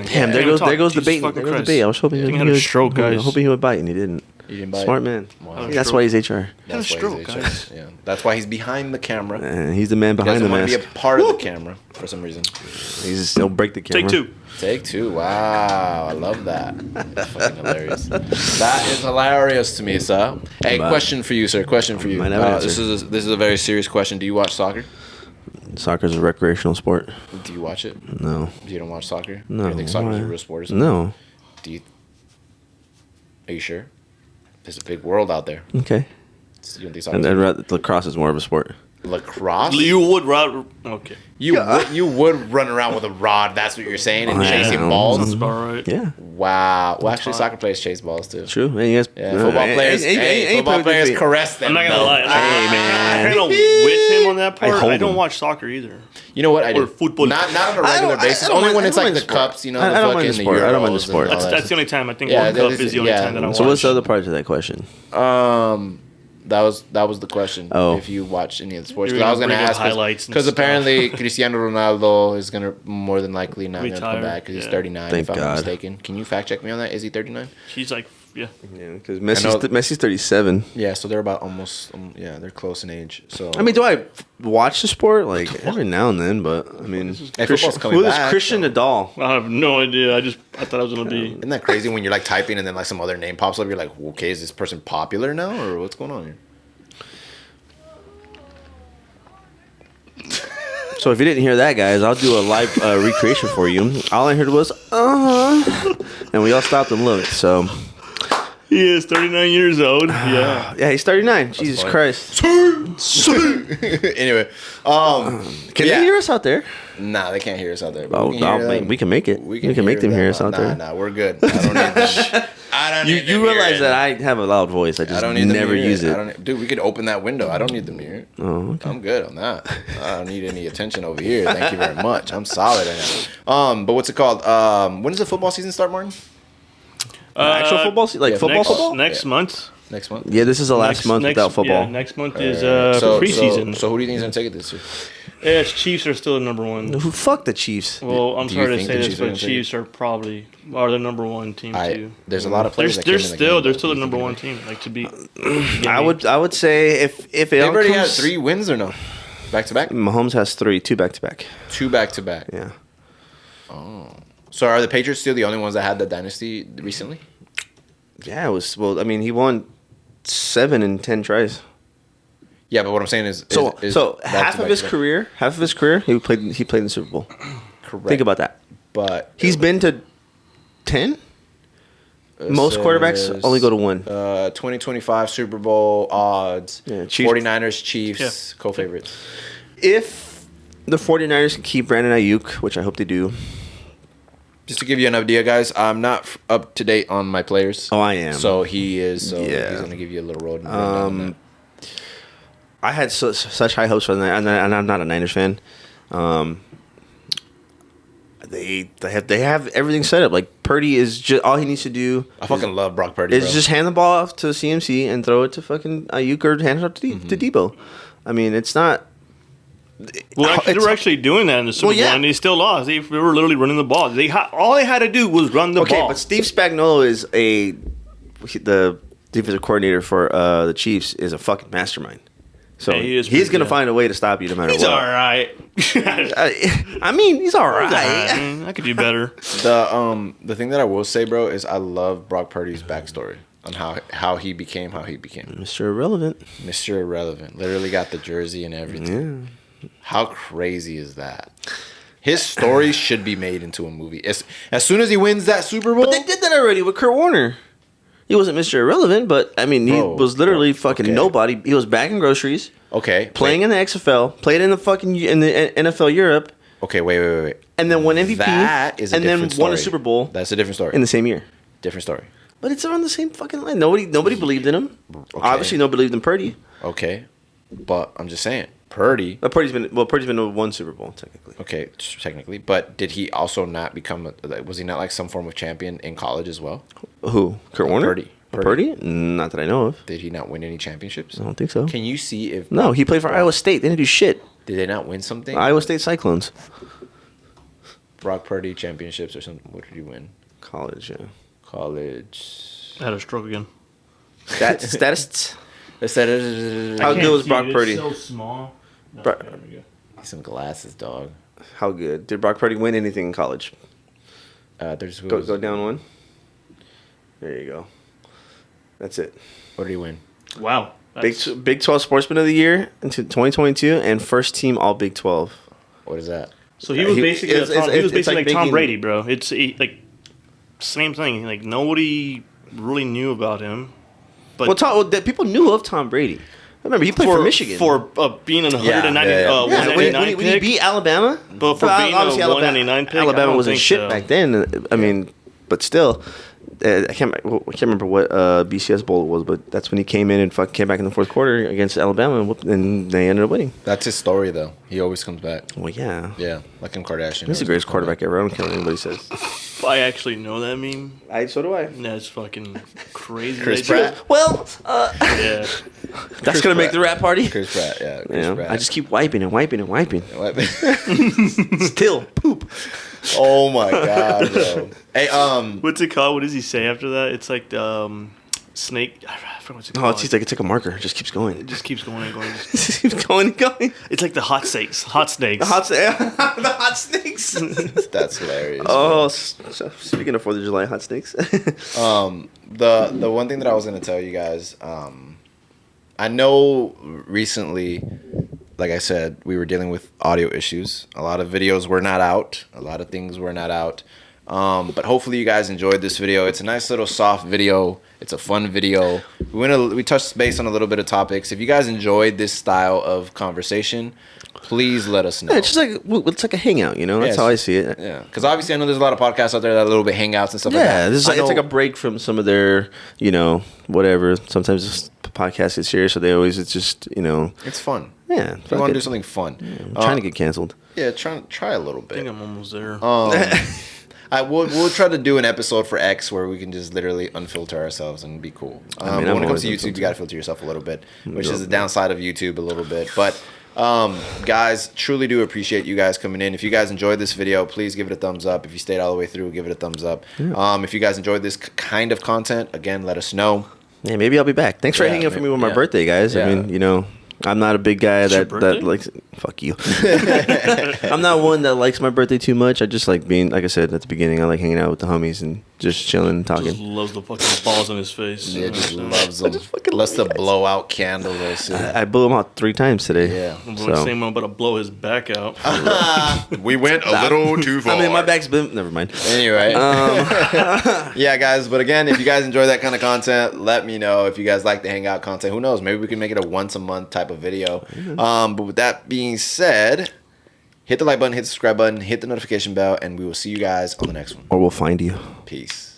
Damn, there goes the bait. There goes the bait. I was hoping He had a stroke, guys. I was hoping he would bite, and he didn't. You didn't bite? Smart man. Wow. That's why he's HR. That's Had a why he's stroke, HR. guys. Yeah, that's why he's behind the camera. And he's the man He behind the doesn't want to mask. be a part of the camera for some reason. He'll break the camera. Take two. Take two. Wow, I love that. That's fucking hilarious. That is hilarious to me, sir. Hey, But- question for you, sir. Question for you. Might have an This answer. is a very serious question. Do you watch soccer? Soccer's a recreational sport. Do you watch it? No. You don't watch soccer? No. You don't think soccer's Why? a real sport or something? No. Do you? Are you sure? There's a big world out there. Okay. You don't think And soccer's I'd rather lacrosse is more of a sport. Lacrosse? You would run. Okay. You would run around with a rod. That's what you're saying, and chasing Sounds balls. about right. Yeah. Wow. Well, actually, soccer players chase balls too. True. Man, you guys, Yeah, football players caress them. I'm not gonna though. lie. Hey, man. I kind of with him on that part. hold I don't him. watch soccer either. You know what I do? Or football. Not on a regular basis. I don't Only when mind- it's I like don't the mind cups. You know, I the don't mind fucking the sport. I don't mind the Euros and sport. all that That's the only time I think Yeah, World that Cup is- is the only yeah. time that I watch. So what's the other part to that question? That was the question. Oh. If you watch any of the sports, You 'cause were I was gonna gonna bring up ask highlights and because stuff. apparently Cristiano Ronaldo is gonna more than likely not gonna come Retire, back because he's yeah. 39. Thank if I'm not God. mistaken. Can you fact check me on that? Is he 39? He's like, yeah. Yeah, because know- Messi's 37. Yeah, so they're about almost. Yeah, they're close in age. So I mean, do I watch the sport like every now and then? But I mean, Hey, football's coming who is back, Christian Nadal? I have no idea. I thought I was gonna be. isn't that crazy when you're like typing and then like some other name pops up? You're like, okay, is this person popular now or what's going on here? So if you didn't hear that, guys, I'll do a live recreation for you. All I heard was and we all stopped and looked. So He is 39 years old. Yeah. yeah, he's 39. Jesus funny. Christ! Anyway, Can yeah. they hear us out there? Nah, they can't hear us out there. But Oh, we can hear them. we can make it. We can make them them. hear us out there. Nah, we're good. I don't need them. I don't need them You realize hearing. that I have a loud voice. I I just don't need them never to hear use I it. don't, dude, we could open that window. I don't need them to hear it. Oh, okay. I'm good on that. I don't need any attention over here. Thank you very much. I'm solid right now. But what's it called? When does the football season start, Martin? Actual football, like yeah, football. Next month. Next month. Yeah, this is the last month without football. Yeah, next month is So preseason. So who do you think is gonna take it this year? Yeah, Chiefs are still the number one. Who fuck the Chiefs? Well, I'm Do you sorry to think say the this, Chiefs are but gonna take Chiefs are probably the number one team too. There's a lot of players. They're that came in the game, they're though. still the Do you number think one they're- team. Like to be. I would say if it They've all already had comes, 3 wins or no? Back to back. Mahomes has 2 back to back. 2 back to back. Yeah. So are the Patriots still the only ones that had the dynasty recently? Yeah, it was. Well, I mean, he won 7 in 10 tries. Yeah, but what I'm saying is, So is half of his career, he played in the Super Bowl. Correct. Think about that. But He's been to 10. it Most quarterbacks says, only go to 1. 2025 Super Bowl odds. Yeah, Chiefs. 49ers, Chiefs, co-favorites. If the 49ers can keep Brandon Ayuk, which I hope they do. Just to give you an idea, guys, I'm not up to date on my players. Oh, I am. So he is. So Yeah. he's gonna give you a little road. On I had such high hopes for them, and I'm not a Niners fan. They have everything set up. Like Purdy is just all he needs to do. I fucking love Brock Purdy. Is bro. just hand the ball off to CMC and throw it to fucking Ayuk or hand it up to Debo. I mean, it's not. Well, they were actually doing that in the Super Well, yeah. Bowl, and they still lost. They were literally running the ball. All they had to do was run the Okay, ball. but Steve Spagnuolo is the defensive coordinator for the Chiefs is a fucking mastermind. So Yeah, he is he's pretty going to good. find a way to stop you no matter He's what. all right. I mean, he's all right. I could do better. The thing that I will say, bro, is I love Brock Purdy's backstory on how he became Mr. Irrelevant. Mr. Irrelevant. Literally got the jersey and everything. Yeah. How crazy is that? His story should be made into a movie. As soon as he wins that Super Bowl, But they did that already with Kurt Warner. He wasn't Mr. Irrelevant, but I mean, he Bro, was literally fucking okay. nobody. He was bagging groceries, okay, playing in the XFL, played in the fucking in the NFL Europe, Okay, wait. and then won MVP, That is a and then different won a story. Super Bowl That's a different story. in the same year. Different story. But it's on the same fucking line. Nobody believed in him. Obviously, nobody believed in Purdy. Okay, but I'm just saying, Purdy. But Purdy's been to 1 Super Bowl technically. Okay, technically, but did he also not become? Was he not like some form of champion in college as well? Who? Kurt Warner? Purdy. Not that I know of. Did he not win any championships? I don't think so. Can you see if? No, he played for Iowa State. They didn't do shit. Did they not win something? Iowa State Cyclones. Brock Purdy championships or something. What did he win? College, yeah. College. I had a stroke again. Statists. How How good was Brock Purdy? So small. Bro- there we go. Some glasses, dog. How good? Did Brock Purdy win anything in college? There's Go down 1. There you go. That's it. What did he win? Wow. Big 12 Sportsman of the Year into 2022 and first team All Big 12. What is that? So he was basically it's like Tom making- Brady, bro. It's like same thing. Like nobody really knew about him. But Well, people knew of Tom Brady. remember he played for Michigan for being an 199 when he beat Alabama. But for being a 199 pick, Alabama wasn't shit back then. I mean, but still. I can't remember what BCS Bowl it was, but that's when he came in and came back in the fourth quarter against Alabama, and they ended up winning. That's his story, though. He always comes back. Well, yeah. Yeah, like Kim Kardashian. He's the greatest quarterback ever. I don't care what anybody says. I actually know that meme. So do I. That's fucking crazy. Chris Pratt. Well, yeah. That's going to make the rap party. Chris Pratt, yeah. Chris Pratt. I just keep wiping and wiping and wiping. Still poop. Oh my god, bro. Hey, what's it called? What does he say after that? It's like the snake. I forgot what's it called. It's like a marker. It just keeps going. It just keeps going and going. It just keeps going and going. It's like the hot snakes. Hot snakes. The hot snakes. That's hilarious. Oh, so speaking of 4th of July hot snakes. The one thing that I was gonna tell you guys, I know recently, like I said, we were dealing with audio issues. A lot of videos were not out. A lot of things were not out. But hopefully you guys enjoyed this video. It's a nice little soft video. It's a fun video. We touched base on a little bit of topics. If you guys enjoyed this style of conversation, please let us know. Yeah, it's just like a hangout, you know? That's how I see it. Yeah, because obviously I know there's a lot of podcasts out there that are a little bit hangouts and stuff like that. Yeah, it's like a break from some of their, whatever. Sometimes this podcast is serious, so it's just, It's fun. Yeah. We want to do something fun. Yeah, I'm trying to get canceled. Yeah, try a little bit. I think I'm almost there. We'll try to do an episode for X where we can just literally unfilter ourselves and be cool. But when it comes to YouTube, you got to filter yourself a little bit, which is the downside of YouTube a little bit. But guys, truly do appreciate you guys coming in. If you guys enjoyed this video, please give it a thumbs up. If you stayed all the way through, give it a thumbs up. Yeah. If you guys enjoyed this kind of content, again, let us know. Yeah, maybe I'll be back. Thanks for hanging out for me with my birthday, guys. Yeah. I mean, I'm not a big guy that likes. Fuck you. I'm not one that likes my birthday too much. I just like being, like I said at the beginning, I like hanging out with the homies and just chilling and talking. Just loves the fucking balls on his face. Yeah, just loves them. Loves to blow out candles. I blew him out 3 times today. Yeah. Same, I'm about to blow his back out. We went a little too far. I mean, my back's been. Never mind. Anyway. Yeah, guys. But again, if you guys enjoy that kind of content, let me know. If you guys like the hangout content, who knows? Maybe we can make it a once a month type of video. But with that being said, hit the like button, hit the subscribe button, hit the notification bell, and we will see you guys on the next one. Or we'll find you. Peace.